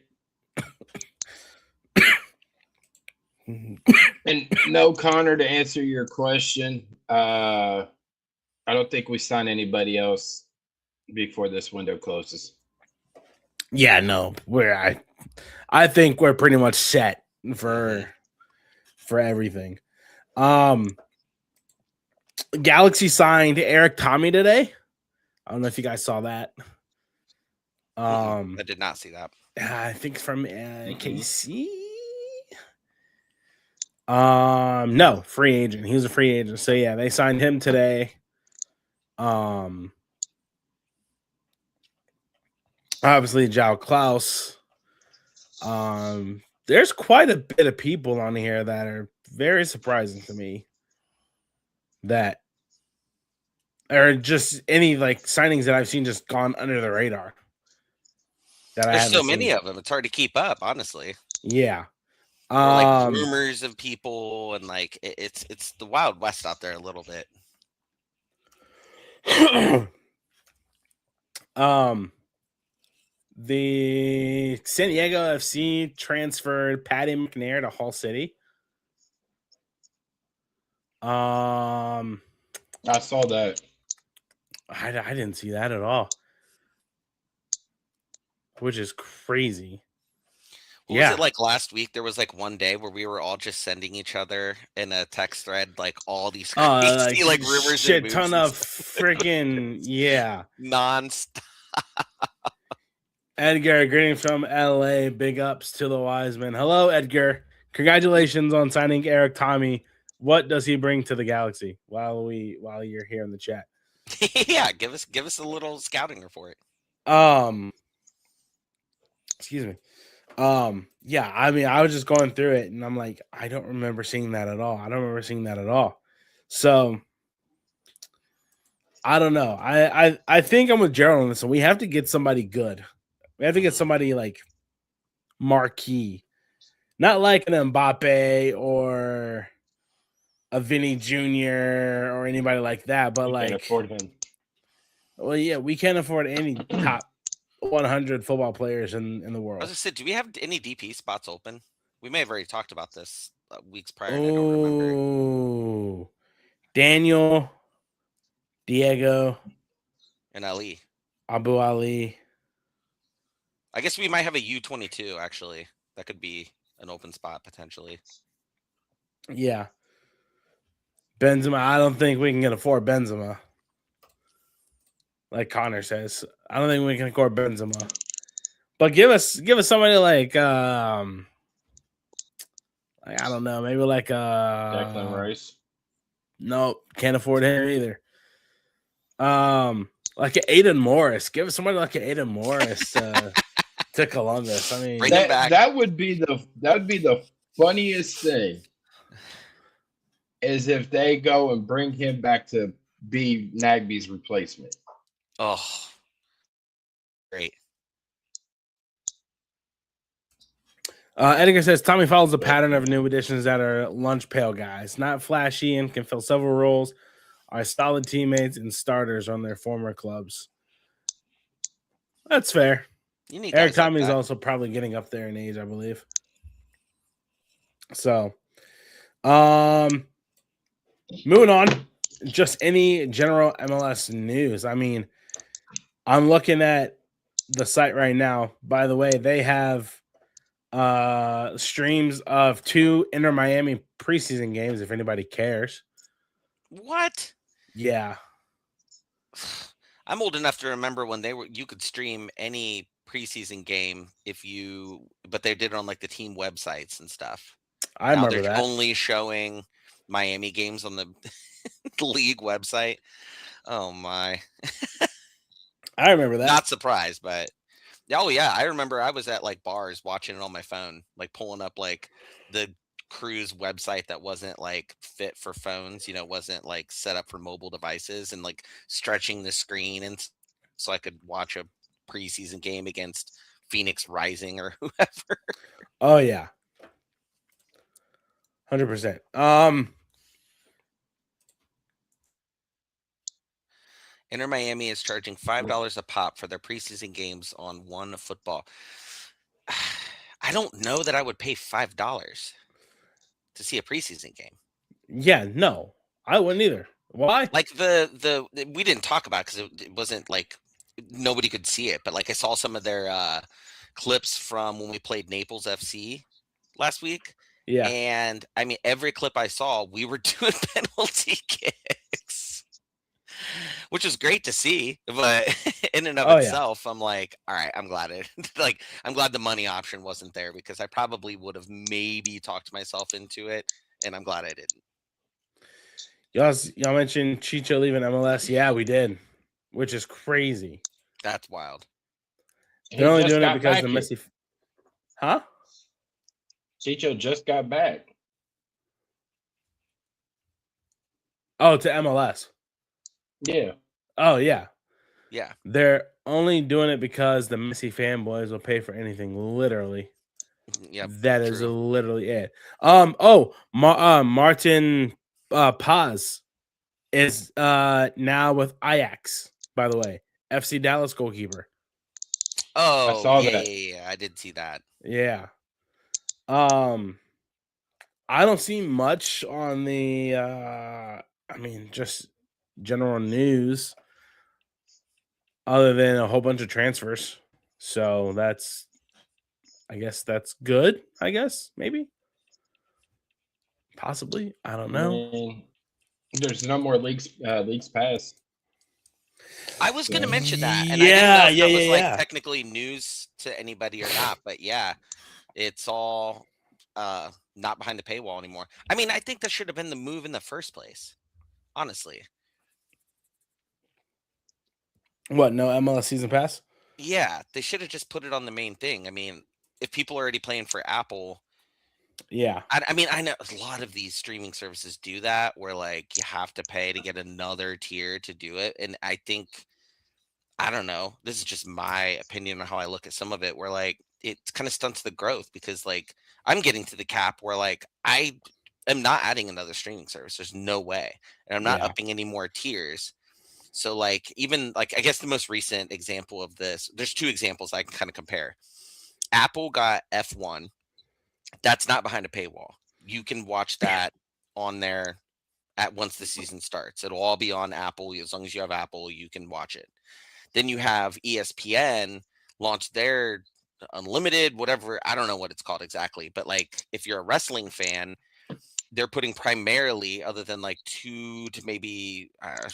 And no, Connor, to answer your question, I don't think we sign anybody else before this window closes. Yeah, no. I think we're pretty much set for everything. Galaxy signed Eric Tommy today. I don't know if you guys saw that. I did not see that. I think from KC. No, free agent. He was a free agent. So yeah, they signed him today. Obviously João Klaus. There's quite a bit of people on here that are very surprising to me. That are just any like signings that I've seen just gone under the radar. There's so many of them. It's hard to keep up, honestly. Yeah. Or like rumors of people and like it's the Wild West out there a little bit. The San Diego FC transferred Patty McNair to Hull City. I saw that. I didn't see that at all, which is crazy. What was it like last week? There was like one day where we were all just sending each other in a text thread like all these crazy like rumors and shit moves ton and of stuff. freaking Non-stop. Edgar, greetings from LA. Big ups to the Wisemen. Hello, Edgar. Congratulations on signing Eric Tommy. What does he bring to the Galaxy? While you're here in the chat, Yeah, give us a little scouting report. Excuse me. Yeah, I mean, I was just going through it, and I'm like, I don't remember seeing that at all. So I don't know. I think I'm with Jerald on this one. We have to get somebody good. We have to get somebody like marquee, not like an Mbappe or a Vinny Jr. or anybody like that, but You can't like, afford him. well, yeah, we can't afford any top 100 football players in the I was world. gonna say, do we have any DP spots open? We may have already talked about this weeks prior, and I don't remember. Oh, Daniel, Diego, And Ali. Abu Ali. I guess we might have a U22 actually. That could be an open spot potentially. Yeah. Benzema. I don't think we can afford Benzema. Like Connor says, I don't think we can afford Benzema. But give us somebody like I don't know, maybe like Declan Rice. Nope, can't afford him either. Like an Aiden Morris. Give us somebody like an Aiden Morris to Columbus. I mean, Bring him back. That would be the funniest thing. Is if they go and bring him back to be Nagby's replacement. Oh, great. Edgar says Tommy follows a pattern of new additions that are lunch pail guys, not flashy and can fill several roles, are solid teammates and starters on their former clubs. That's fair. You need Eric guys like Tommy is that. also probably getting up there in age, I believe. So, moving on, just any general MLS news. I mean, I'm looking at the site right now. By the way, they have streams of 2 Inter Miami preseason games if anybody cares. What? Yeah. I'm old enough to remember when you could stream any preseason game but they did it on like the team websites and stuff. I Now remember they're that. only showing Miami games on the league website. Oh my. I remember that. Not surprised, but oh yeah, I remember I was at like bars watching it on my phone, like pulling up like the cruise website that wasn't like fit for phones, wasn't like set up for mobile devices, and like stretching the screen and so I could watch a preseason game against Phoenix Rising or whoever. Oh yeah. 100%. Inter Miami is charging $5 a pop for their preseason games on One Football. I don't know that I would pay $5 to see a preseason game. Yeah, no, I wouldn't either. Why? Like we didn't talk about because it wasn't like nobody could see it, but like I saw some of their clips from when we played Naples FC last week. Yeah. And I mean, every clip I saw, we were doing penalty kicks, which was great to see. But in and of itself, I'm like, all right, I'm glad I'm glad the money option wasn't there because I probably would have maybe talked myself into it, and I'm glad I didn't. Y'all mentioned Chicho leaving MLS. Yeah, we did, which is crazy. That's wild. They're only doing it because the Messi. Huh? Chicho just got back. Oh, to MLS. Yeah. Oh, yeah. Yeah. They're only doing it because the Messi fanboys will pay for anything, literally. Yeah. That is literally it. Martin Paz is now with Ajax, by the way. FC Dallas goalkeeper. Oh, I saw that. Yeah, I did see that. Yeah. I don't see much on the just general news other than a whole bunch of transfers. So that's I guess that's good. I guess maybe, possibly. I don't I know. mean, there's no more leagues pass. I was going to So mention that, and I didn't know Yeah, if yeah, that yeah, was like yeah. technically news to anybody or not. But yeah, it's all not behind the paywall anymore. I mean, I think that should have been the move in the first place. Honestly, What? No MLS season pass? yeah, they should have just put it on the main thing. I mean, if people are already playing for Apple, Yeah, I mean, I know a lot of these streaming services do that, where like you have to pay to get another tier to do it, and I think I don't know. This is just my opinion on how I look at some of it, where like it kind of stunts the growth because like I'm getting to the cap where like I am not adding another streaming service. There's no way, and I'm not yeah, upping any more tiers. So like even like I guess the most recent example of this, there's two examples I can kind of compare. Apple got F1. That's not behind a paywall. You can watch that on there at once the season starts. It'll all be on Apple. As long as you have Apple, you can watch it. Then you have ESPN launch their unlimited, whatever. I don't know what it's called exactly, but like if you're a wrestling fan, they're putting primarily, other than like two to maybe not,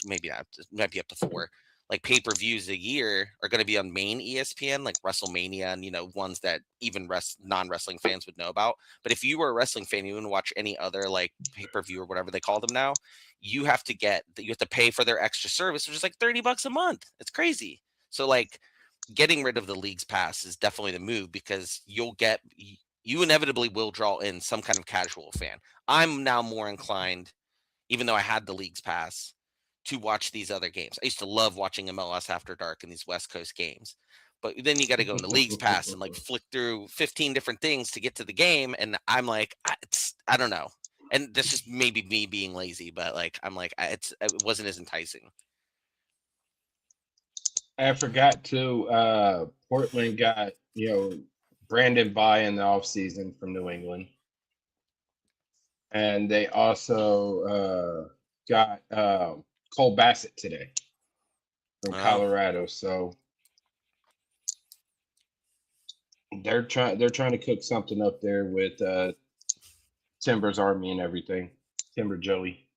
might be up to four, like pay-per-views a year are going to be on main ESPN, like WrestleMania, and ones that even non-wrestling fans would know about. But if you were a wrestling fan, you wouldn't watch any other like pay-per-view or whatever they call them now. You have to pay for their extra service, which is like $30 a month. It's crazy. So like getting rid of the league's pass is definitely the move because you inevitably will draw in some kind of casual fan. I'm now more inclined, even though I had the league's pass, to watch these other games. I used to love watching MLS After Dark and these West Coast games. But then you got to go into league's pass and like flick through 15 different things to get to the game. And I'm like, I don't know. And that's just maybe me being lazy, but like, I'm like, it wasn't as enticing. I forgot to. Portland got Brandon By in the offseason from New England, and they also got Cole Bassett today from Oh, Colorado. So they're trying to cook something up there with Timber's Army and everything. Timber Joey.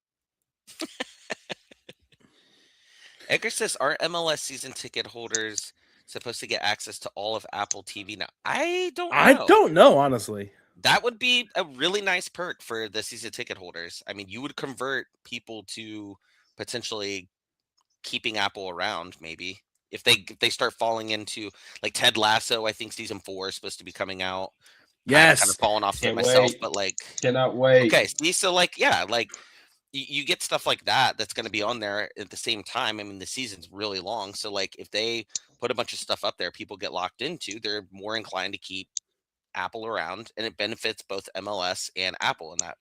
Edgar says, are MLS season ticket holders supposed to get access to all of Apple TV now? I don't I know. don't know honestly. That would be a really nice perk for the season ticket holders. I mean, you would convert people to potentially keeping Apple around, maybe if they start falling into like Ted Lasso. I think season 4 is supposed to be coming out. I'm kind of Yes, falling off of it Can't myself, wait. but like, Cannot wait. okay, see, so like, yeah, like you get stuff like that that's going to be on there at the same time. I mean, the season's really long, so like if they put a bunch of stuff up there, people get locked into. They're more inclined to keep Apple around, and it benefits both MLS and Apple in that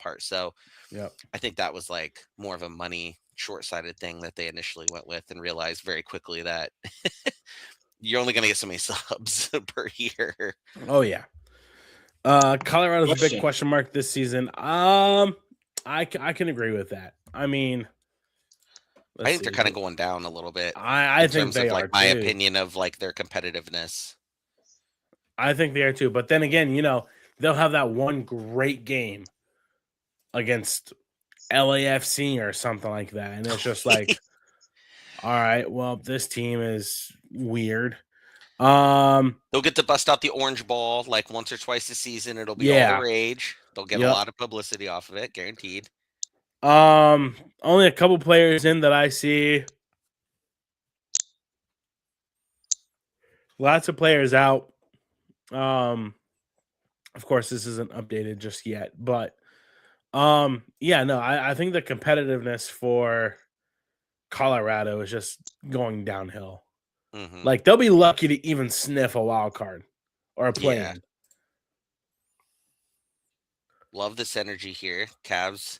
part. So yep. I think that was like more of a money short-sighted thing that they initially went with, and realized very quickly that you're only going to get so many subs per year. Oh yeah. Colorado's a big question mark this season. I can agree with that. I mean, I think they're kind of going down a little bit I in think terms they of are like my too. opinion of like their competitiveness. I think they are too. But then again, they'll have that one great game against LAFC or something like that, and it's just like, all right, well, this team is weird. They'll get to bust out the orange ball like once or twice a season. It'll be all the Yeah. rage. They'll get a Yep. lot of publicity off of it, guaranteed. Only a couple players in that I see. Lots of players out. Of course, this isn't updated just yet, but yeah, no, I think the competitiveness for Colorado is just going downhill. Hmm. Like they'll be lucky to even sniff a wild card or a play Yeah. in. Love this energy here. Cavs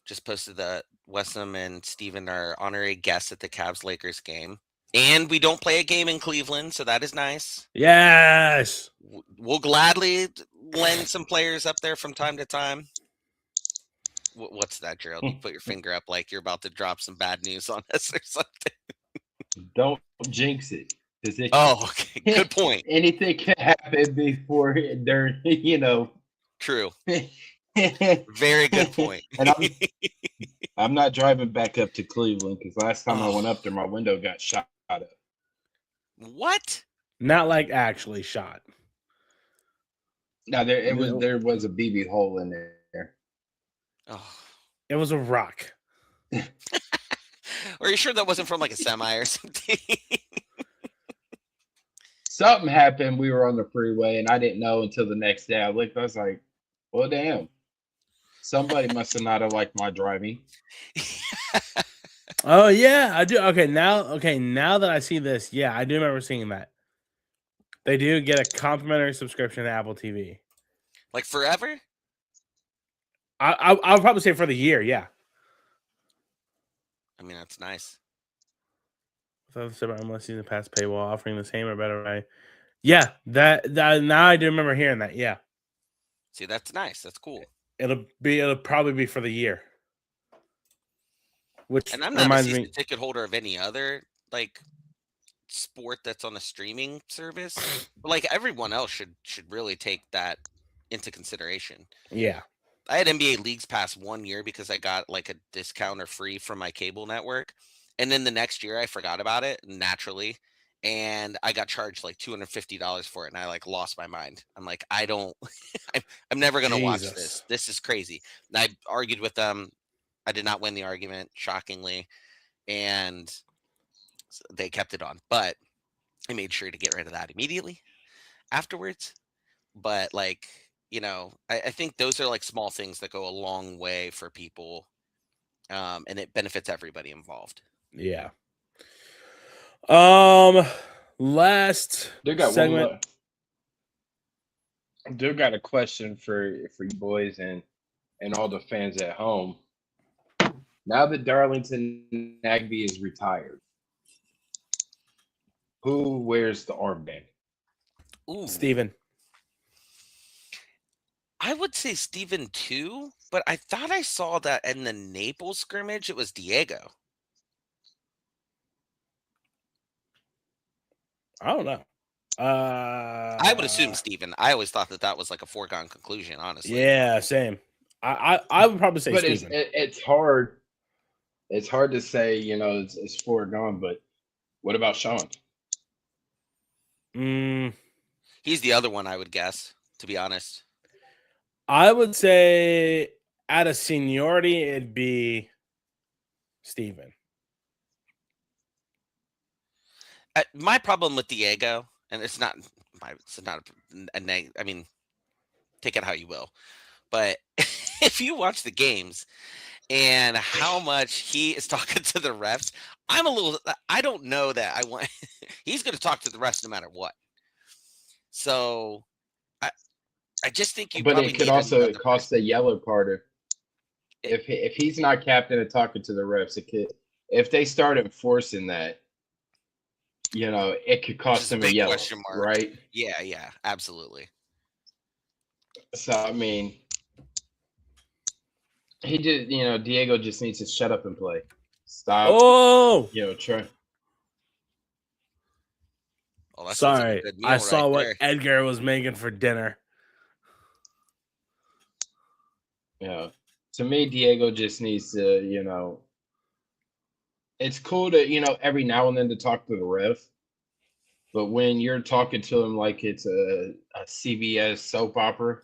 just posted that Wesam and Steven are honorary guests at the Cavs Lakers game. And we don't play a game in Cleveland, so that is nice. Yes. We'll gladly lend some players up there from time to time. What's that, Jerald? You put your finger up like you're about to drop some bad news on us or something. Don't jinx it. Because Oh, okay. Good point. anything can happen before during, True. and Very good point. I'm not driving back up to Cleveland because last time I went Oh, up there, my window got shot up. what? Not like actually shot. Now there was a BB hole in there. Oh. It was a rock. Are you sure that wasn't from like a semi or something? Something happened. We were on the freeway, and I didn't know until the next day. I looked. I was like, "Well, damn! Somebody must have not have liked my driving." Oh yeah, I do. Okay, now that I see this, yeah, I do remember seeing that. They do get a complimentary subscription to Apple TV. Like forever? I'll probably say for the year, yeah. I mean, that's nice. Unless season pass paywall offering the same or better way. Yeah, that now I do remember hearing that. Yeah, See, that's nice. That's cool. it'll probably be for the year. Which And I'm not a reminds season me, ticket holder of any other like sport that's on a streaming service. But like everyone else should really take that into consideration. yeah, I had NBA Leagues Pass 1 year because I got like a discount or free from my cable network. And then the next year I forgot about it naturally. And I got charged like $250 for it. And I like lost my mind. I'm like, I don't, I'm never going to watch Jesus. this. This is crazy. And I argued with them. I did not win the argument, shockingly. And they kept it on. But I made sure to get rid of that immediately afterwards. But like, I think those are like small things that go a long way for people, and it benefits everybody involved. Yeah. Last They got segment. one more. They got a question for you boys and all the fans at home. Now that Darlington Nagby is retired, who wears the armband? Ooh, Steven. I would say Steven too, but I thought I saw that in the Naples scrimmage it was Diego. I don't know. I would assume Steven. I always thought that was like a foregone conclusion, honestly. Yeah, same. I would probably say But Steven. it's hard. It's hard to say, it's foregone. But what about Sean? He's the other one I would guess, to be honest. I would say out of seniority, it'd be Steven. My problem with Diego, and it's not I mean, take it how you will, but if you watch the games and how much he is talking to the refs, I don't know that I want. He's going to talk to the refs no matter what. So I just think you. But probably it could need also another cost person. the yellow card if he's not captain and talking to the refs. It could, if they start enforcing that, it could cost a him a big yellow, question mark. right? Yeah, absolutely. So I mean, he just Diego just needs to shut up and play. Stop. Oh, Try. Oh, that sounds like a sorry. good meal I saw right what there. Edgar was making for dinner. To me, Diego just needs to, it's cool to, every now and then to talk to the ref. But when you're talking to him like it's a CBS soap opera,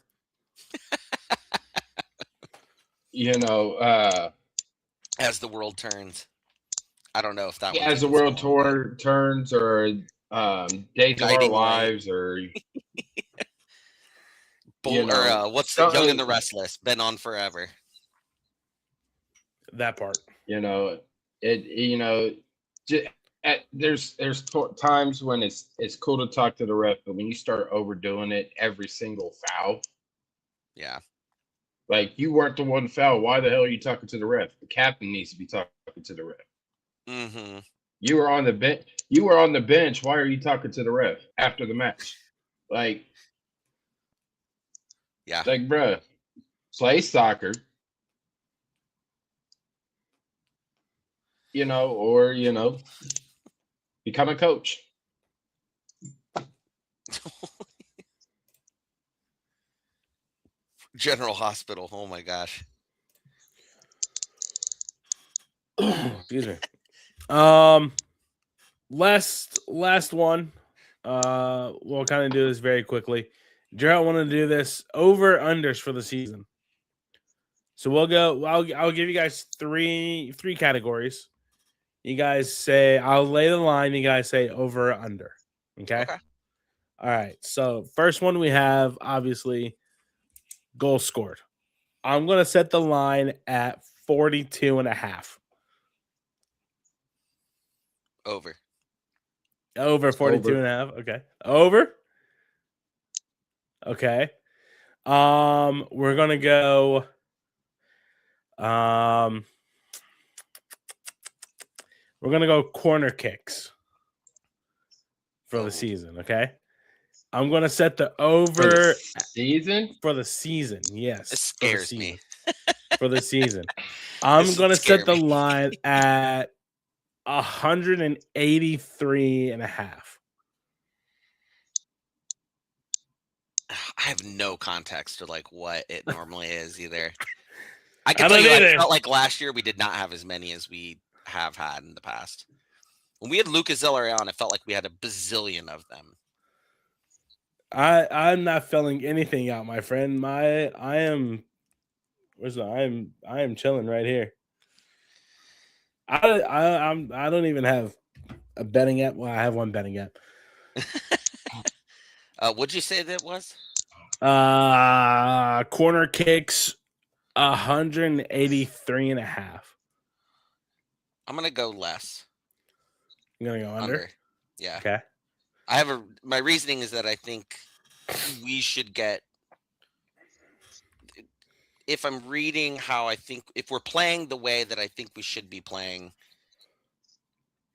As the world turns, I don't know if that. as the world turns, or Days of Our Guiding Lives, or what's the Young and the Restless? Been on forever. That part. There's times when it's cool to talk to the ref, but when you start overdoing it every single foul, yeah, like you weren't the one foul. Why the hell are you talking to the ref? The captain needs to be talking to the ref. Mm-hmm. You were on the bench. Why are you talking to the ref after the match? Like, yeah, like, bruh, play soccer. Or become a coach. General Hospital. Oh my gosh. Excuse me. Last one. We'll kind of do this very quickly. Jerald wanted to do this over unders for the season. So we'll go. I'll give you guys three categories. You guys say I'll lay the line. You guys say over or under. Okay. All right. So first one we have obviously goals scored. I'm gonna set the line at 42.5. Over. Over 42.5. Okay. Over. Okay. We're gonna go. We're gonna go corner kicks for the season. Okay. I'm gonna set the over for the season. Yes. It scares me. For the season. I'm This gonna would scare set the me. line at 183.5. I have no context to like what it normally is either. I I can tell don't you, I either. felt like last year we did not have as many as we have had in the past. When we had Lucas Zeller on, it felt like we had a bazillion of them. I'm not filling anything out, my friend. I am chilling right here. I don't even have a betting app. Well, I have one betting app. What'd you say that was? Corner kicks 183.5. I'm gonna go less. I'm gonna go under. Yeah. Okay. My reasoning is that I think we should get, if I'm reading how I think, if we're playing the way that I think we should be playing,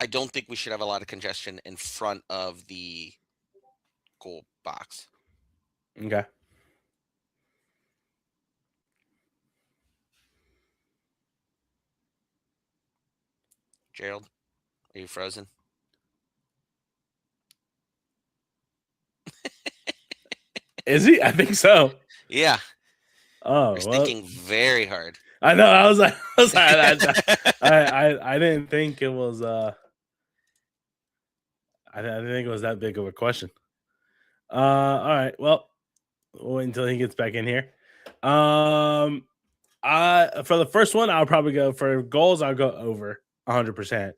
I don't think we should have a lot of congestion in front of the goal box. Okay. Jerald, are you frozen? Is he? I think so. Yeah. Oh, You're well, thinking very hard. I know. I was like, I didn't think it was. I didn't think it was that big of a question. All right. Well, we'll wait until he gets back in here. For the first one, I'll probably go for goals. I'll go over 100%.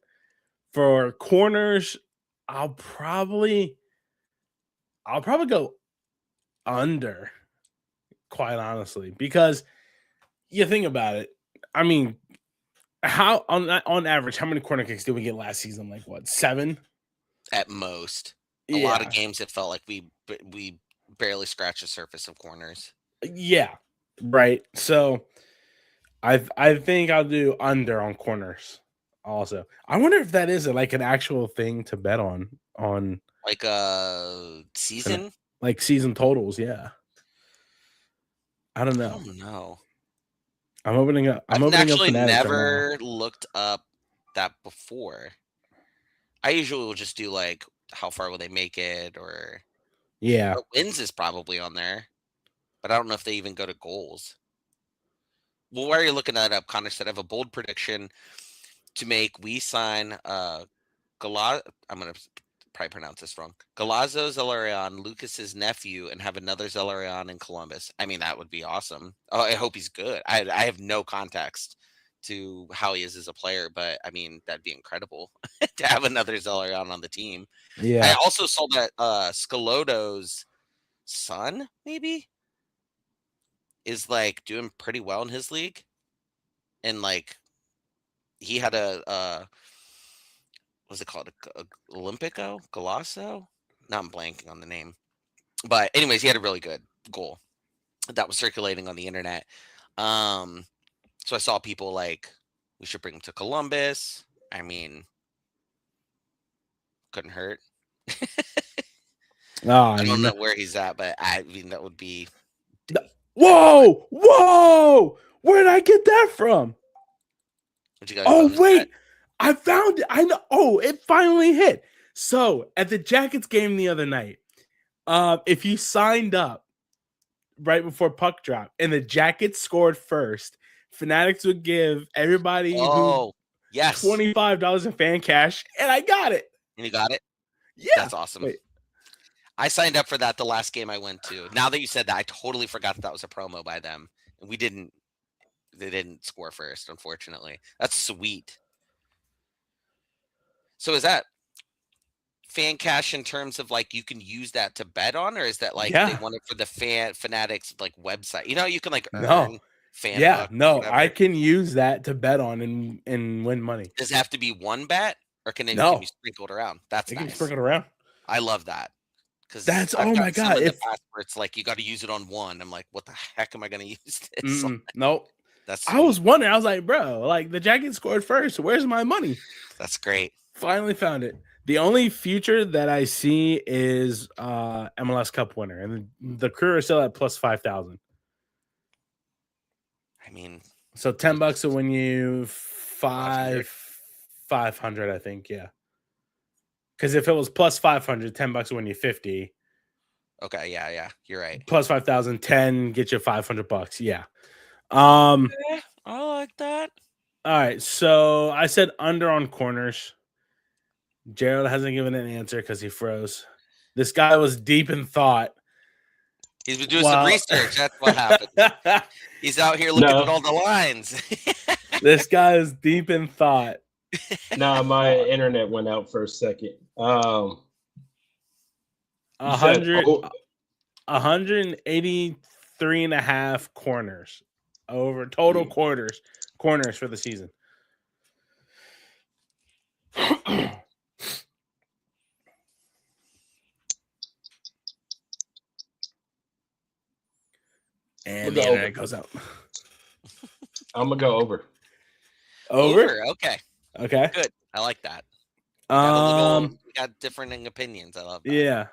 For corners, I'll probably go under. Quite honestly, because you think about it. I mean, how on average, how many corner kicks did we get last season? Like what, 7? At most. A lot of games it felt like we barely scratched the surface of corners. Yeah, right. So I think I'll do under on corners. Also, I wonder if that is like an actual thing to bet on like season, like season totals. Yeah, I don't know. I don't know. I'm opening up. I've opening actually up never looked up that before. I usually will just do like how far will they make it, or wins is probably on there, but I don't know if they even go to goals. Well, why are you looking that up? Connor said I have a bold prediction to make. We sign I'm gonna probably pronounce this wrong. Galazzo Zelarion, Lucas's nephew, and have another Zelarion in Columbus. I mean, that would be awesome. Oh, I hope he's good. I have no context to how he is as a player, but I mean, that'd be incredible to have another Zelarion on the team. Yeah. I also saw that Scalotto's son, maybe, is like doing pretty well in his league. And like he had a what's it called? Olympico? Galasso? Now I'm blanking on the name. But anyways, he had a really good goal that was circulating on the internet. So I saw people like, we should bring him to Columbus. I mean, couldn't hurt. I don't know where he's at, but I mean, that would be. Whoa! Where did I get that from? You guys wait. I found it. I know. Oh, it finally hit. So at the Jackets game the other night, If you signed up right before puck drop and the Jackets scored first, Fanatics would give everybody who yes. $25 in fan cash, and I got it. And you got it? Yeah. That's awesome. Wait. I signed up for that the last game I went to. Now that you said that, I totally forgot that was a promo by them. And they didn't score first, unfortunately. That's sweet. So is that fan cash in terms of like you can use that to bet on, or is that like they want it for the Fanatics like website? You know, you can like earn fan bucks or whatever. I can use that to bet on and win money. Does it have to be one bet, or can it be sprinkled around? That's it nice. can be sprinkled around. I love that. Because that's I've oh my god! Some in the past where it's like you got to use it on one. I'm like, what the heck am I going to use this? Nope. That's sweet. I was wondering. I was like, bro, like the Jackets scored first. Where's my money? That's great. Finally found it. The only future that I see is MLS Cup winner, and the Crew are still at plus 5,000. I mean, so $10 will win you 500, I think. Yeah. Because if it was plus 500, $10 will win you 50. Okay, yeah, you're right. Plus 5,000, 10 get you $500. Yeah. Okay, I like that. All right, so I said under on corners. Jerald hasn't given an answer because he froze. This guy was deep in thought. He's been doing some research. That's what happened. He's out here looking at all the lines. This guy is deep in thought. No, my internet went out for a second. 183 and a half corners over total corners for the season. And the internet goes out. I'm gonna go over. Over? Okay. Good. I like that. We got differing opinions. I love that. Yeah.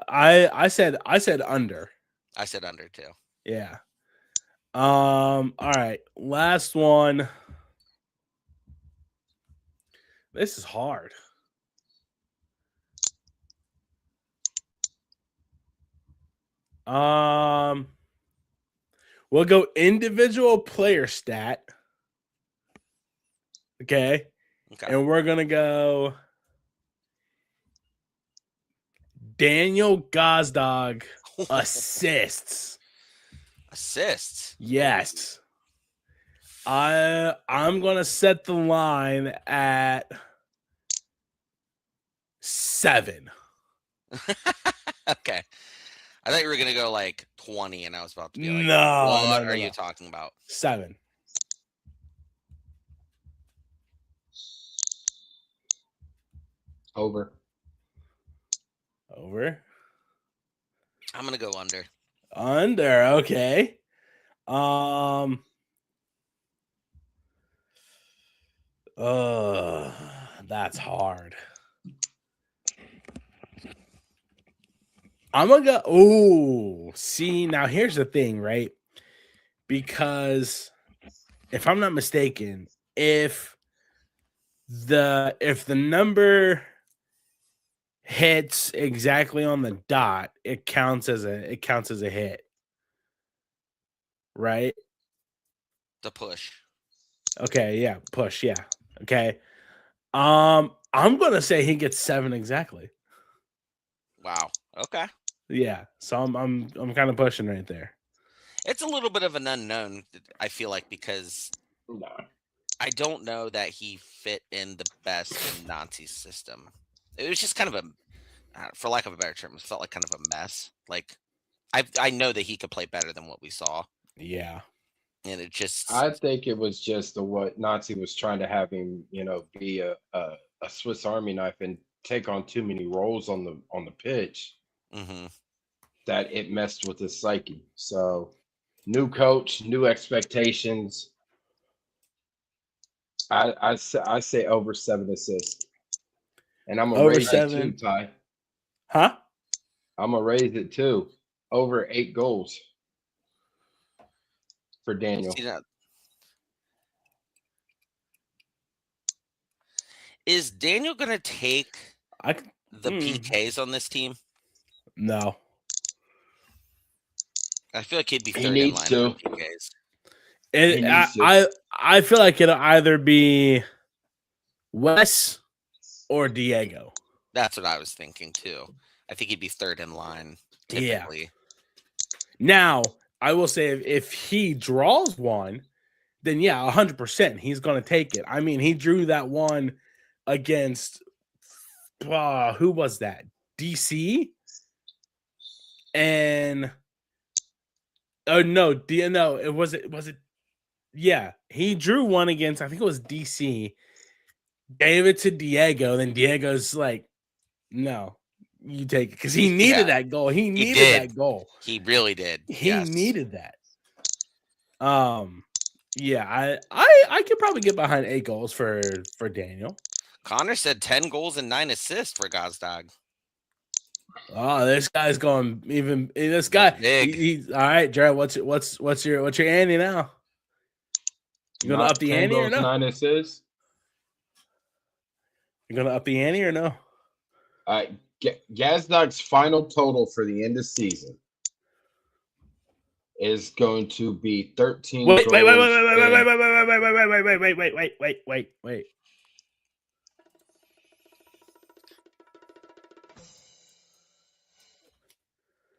I said under. I said under too. Yeah. All right. Last one. This is hard. We'll go individual player stat. Okay. And we're gonna go Daniel Gazdag assists. Assists. Yes. I'm gonna set the line at 7. Okay. I thought you were gonna go like 20, and I was about to be like, no, what are you talking about? 7. Over. I'm gonna go under. Under, okay. That's hard. I'm gonna go. Oh, see, now here's the thing, right? Because if I'm not mistaken, if the number hits exactly on the dot, it counts as a hit, right? The push. Okay, yeah, push, yeah. Okay. I'm gonna say he gets 7 exactly. Wow. Okay. Yeah, so I'm kind of pushing right there. It's a little bit of an unknown, I feel like, because I don't know that he fit in the best in Nancy's system. It was just kind of for lack of a better term, it felt like kind of a mess. Like I know that he could play better than what we saw. Yeah. And it just, I think it was just what Nazi was trying to have him, be a Swiss Army knife and take on too many roles on the pitch. Mm-hmm. That it messed with his psyche. So, new coach, new expectations. I say over 7 assists, and I'm gonna raise 7. It too, Ty. Huh? I'm gonna raise it too. Over 8 goals for Daniel. Is Daniel gonna take the PKs on this team? No. I feel like he'd be He third in needs line to. for you guys. It, needs to. I feel like it'll either be Wes or Diego. That's what I was thinking too. I think he'd be third in line typically. Now, I will say if he draws one, then yeah, 100% he's going to take it. I mean, he drew that one against who was that? DC? And no, it was it yeah, he drew one against, I think it was DC. Gave it to Diego, then Diego's like, "No, you take it," because he needed that goal. He needed that goal. He really did. He needed that. Yeah, I could probably get behind 8 goals for Daniel. Connor said 10 goals and 9 assists for Gazdag. Oh, this guy's going even. This guy, he's all right, Jerald. What's your ante now? You gonna up the ante or no? 9 assists. You gonna up the ante or no? Gazdag's final total for the end of season is going to be 13 Wait.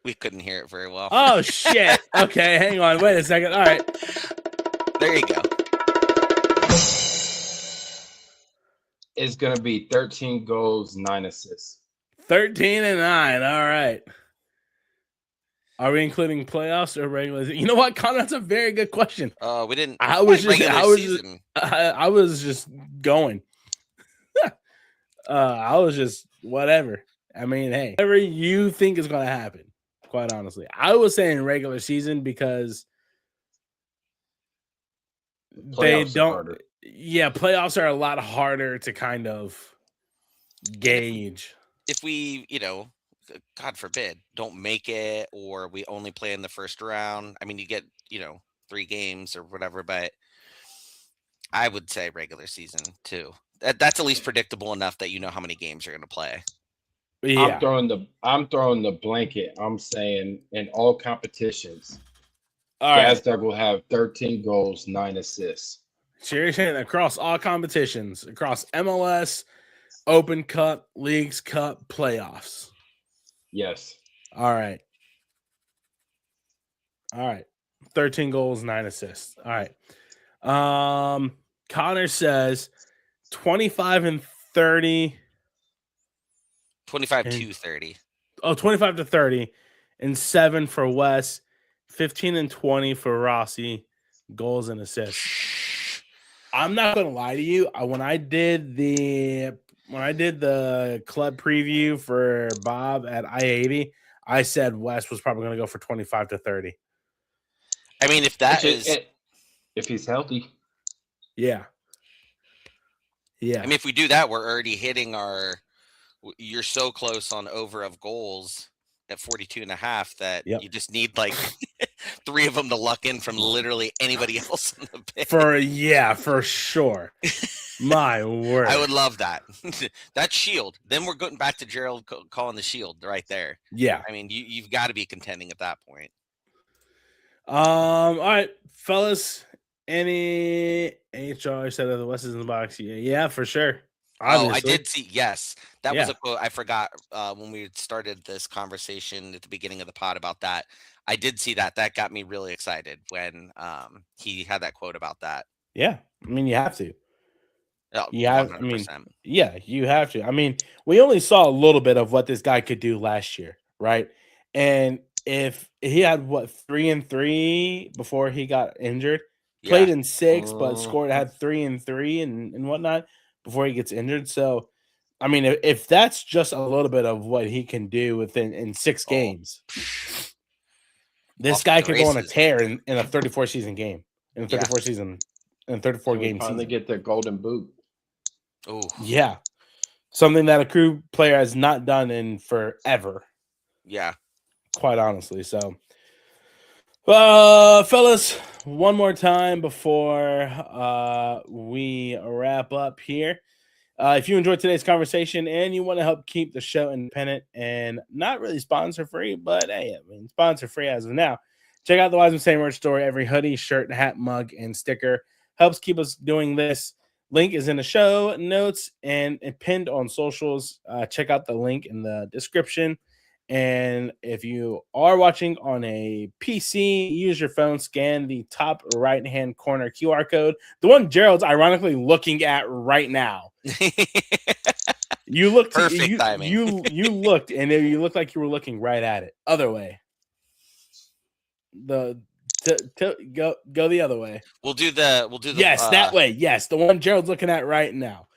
We couldn't hear it very well. Oh shit. Okay, hang on. Wait a second. All right. There you go. It's going to be 13 goals, 9 assists. 13 and 9. All right. Are we including playoffs or regular season? You know what, Connor? That's a very good question. We didn't. I was just going. I was just whatever. I mean, hey, whatever you think is going to happen. Quite honestly, I was saying regular season because they don't. Yeah, playoffs are a lot harder to kind of gauge. If we, God forbid, don't make it, or we only play in the first round. I mean, you get, 3 games or whatever, but I would say regular season too. That's at least predictable enough that you know how many games you're going to play. Yeah. I'm throwing the blanket. I'm saying in all competitions, Gazdag will have 13 goals, 9 assists. So you're saying across all competitions, across MLS, Open Cup, Leagues Cup, playoffs. Yes. All right. 13 goals, 9 assists. All right. Connor says 25 and 30. 25 to 30. Oh, 25 to 30 and 7 for Wes, 15 and 20 for Rossi, goals and assists. I'm not going to lie to you. When I did the club preview for Bob at I-80, I said Wes was probably going to go for 25 to 30. I mean, if he's healthy. Yeah. I mean, if we do that, we're already hitting you're so close on over of goals at 42.5 that you just need like 3 of them to luck in from literally anybody else in the pit. For sure. My word. I would love that. That shield. Then we're going back to Jerald calling the shield right there. Yeah. I mean, you've got to be contending at that point. All right, fellas. Any HR said that the West is in the box? Yeah, for sure. Obviously. Oh, I did see. Yes, that was a quote. I forgot when we started this conversation at the beginning of the pod about that. I did see that. That got me really excited when he had that quote about that. Yeah, I mean, you have to. Oh, you have. 100%. I mean, yeah, you have to. I mean, we only saw a little bit of what this guy could do last year, right? And if he had 3 and 3 before he got injured, played in 6, but had 3 and 3 and whatnot before he gets injured. So, I mean, if that's just a little bit of what he can do in 6 games, this guy could go on a tear in a 34 season game, in a 34 season, in 34 game season. Finally get the golden boot. Oh, yeah, something that a crew player has not done in forever. Yeah, quite honestly. So, fellas, one more time before we wrap up here. If you enjoyed today's conversation and you want to help keep the show independent and not really sponsor free, but hey, I mean, sponsor free as of now, Check out the Wiseman Say merch store. Every hoodie, shirt, hat, mug, and sticker helps keep us doing this. Link is in the show notes and pinned on socials. Check out the link in the description. And if you are watching on a PC, use your phone, scan the top right-hand corner QR code, the one Jerald's ironically looking at right now. You looked Perfect timing. You looked, and you looked like you were looking right at it. Other way. Go the other way. We'll do the yes, that way. Yes, the one Jerald's looking at right now.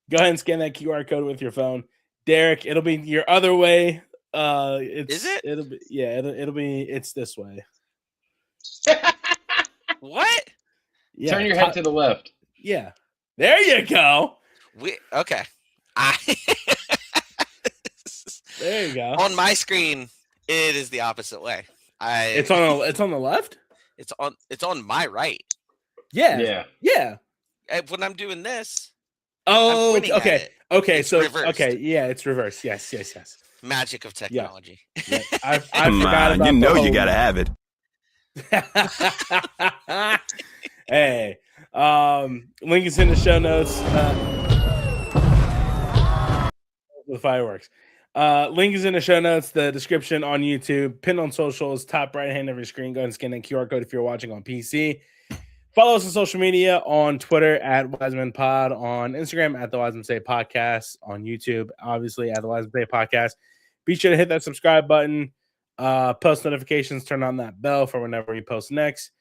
Go ahead and scan that QR code with your phone. Derik, it'll be your other way. Is it? It'll be it's this way. What? Yeah, Turn your head to the left. Yeah. There you go. Okay. There you go. On my screen, it is the opposite way. It's on the left? It's on my right. Yeah. When I'm doing this. Oh, okay. Okay, It's so reversed. Okay, yeah, it's reversed. Yes. Magic of technology. Yeah. I forgot about you gotta have it. Hey, link is in the show notes. The fireworks. Link is in the show notes, the description on YouTube, pinned on socials, top right hand of your screen. Go ahead and scan that QR code if you're watching on PC. Follow us on social media on Twitter at Wiseman Pod, on Instagram at the Wiseman Say Podcast, on YouTube, obviously at the Wiseman Say Podcast. Be sure to hit that subscribe button, post notifications, turn on that bell for whenever we post next.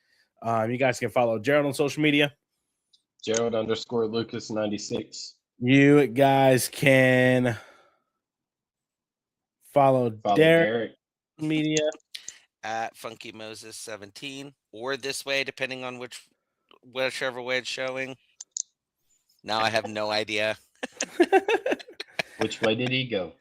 You guys can follow Jerald on social media. Jerald_Lucas96. You guys can follow Derik media at Funky Moses 17 or this way, depending on whichever way it's showing. Now I have no idea. Which way did he go?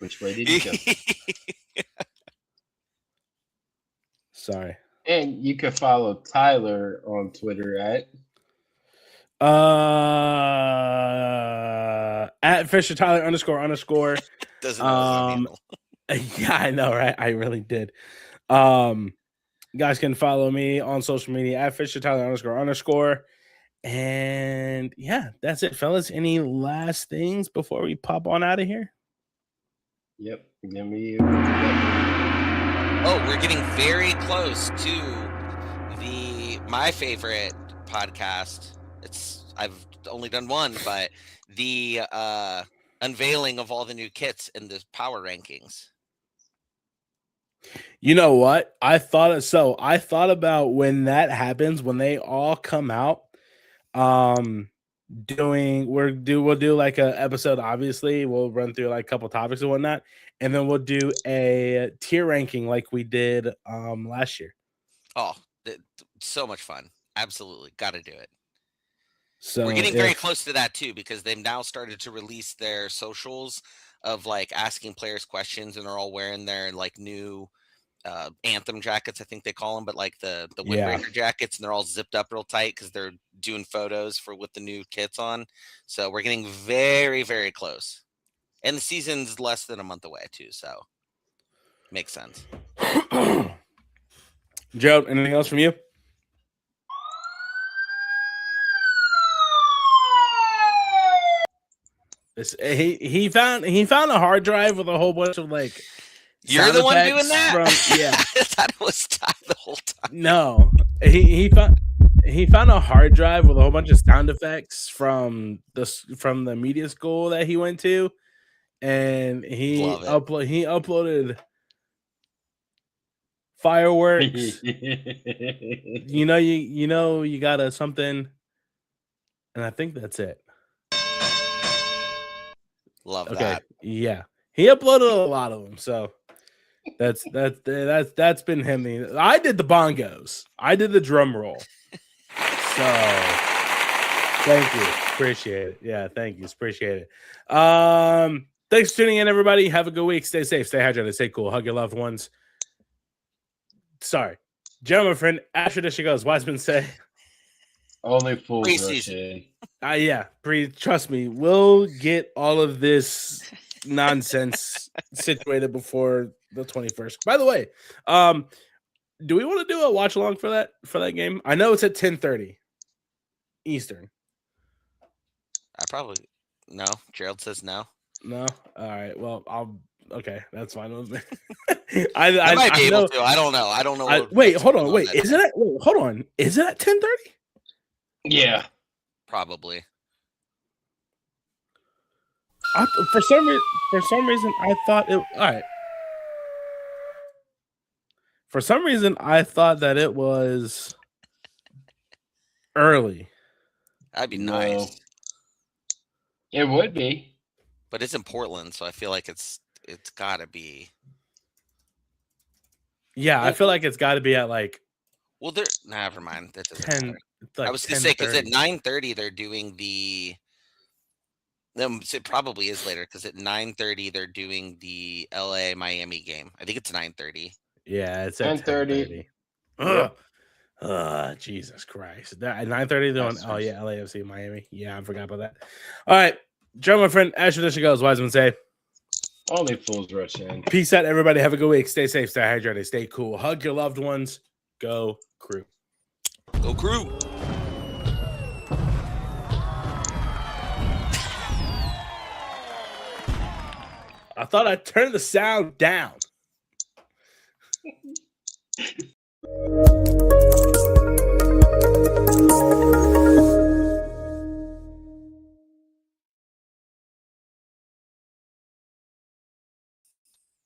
Sorry. And you can follow Tyler on Twitter at Fisher Tyler __. Doesn't know yeah, I know, right? I really did. You guys can follow me on social media at Fisher Tyler __. And yeah, that's it, fellas. Any last things before we pop on out of here? Yep. Give me we're getting very close to my favorite podcast. I've only done one, but the unveiling of all the new kits in the power rankings. You know what? I thought about when that happens, when they all come out. We'll do like a episode. Obviously, we'll run through like a couple topics and whatnot, and then we'll do a tier ranking like we did last year. Oh, so much fun! Absolutely, got to do it. So we're getting very close to that too, because they've now started to release their socials of like asking players questions, and they're all wearing their like new anthem jackets, I think they call them, but like the windbreaker jackets, and they're all zipped up real tight because they're doing photos with the new kits on. So we're getting very, very close, and the season's less than a month away too, so makes sense. Joe, anything else from you? He found a hard drive with a whole bunch of like. You're the one doing that? Yeah. I thought it was Ty the whole time. No. He found a hard drive with a whole bunch of sound effects from the media school that he went to, and he uploaded fireworks. you got something, and I think that's it. Love that. Yeah. He uploaded a lot of them, so that's been him. I did the bongos. I did the drum roll. So thank you. Appreciate it. Yeah, thank you. Appreciate it. Thanks for tuning in, everybody. Have a good week. Stay safe, stay hydrated, stay cool. Hug your loved ones. Sorry. Gentleman friend, after this she goes, Wiseman say. Only fools preseason. Trust me, we'll get all of this nonsense situated before the 21st. By the way, Do we want to do a watch along for that game? I know it's at 10:30 Eastern. I probably no. Jerald says no. No. All right. Well, okay. That's fine with me. I might be able know, to. I don't know. I don't know. Wait, hold on. Wait, is it? Hold on. Is it at 10:30? Yeah. Probably. For some reason, I thought it. All right. For some reason, I thought that it was early. That'd be No. nice. It would be. But it's in Portland, so I feel like it's gotta be. Yeah, I feel like it's got to be at like. Well, never mind. That doesn't 10. matter. Like I was gonna say because at 10:30. 9:30 they're doing the. It probably is later because at 9:30 they're doing the LA Miami game. I think it's 9:30. Yeah, it's at 10:30. 10:30. Jesus Christ! At 9:30 they're on. That's Oh yeah, LAFC Miami. Yeah, I forgot about that. All right, Joe, my friend. As tradition goes, Wiseman say. Only fools rush in. Peace out, everybody. Have a good week. Stay safe, stay hydrated, stay cool. Hug your loved ones. Go Crew. Go Crew. I thought I turned the sound down.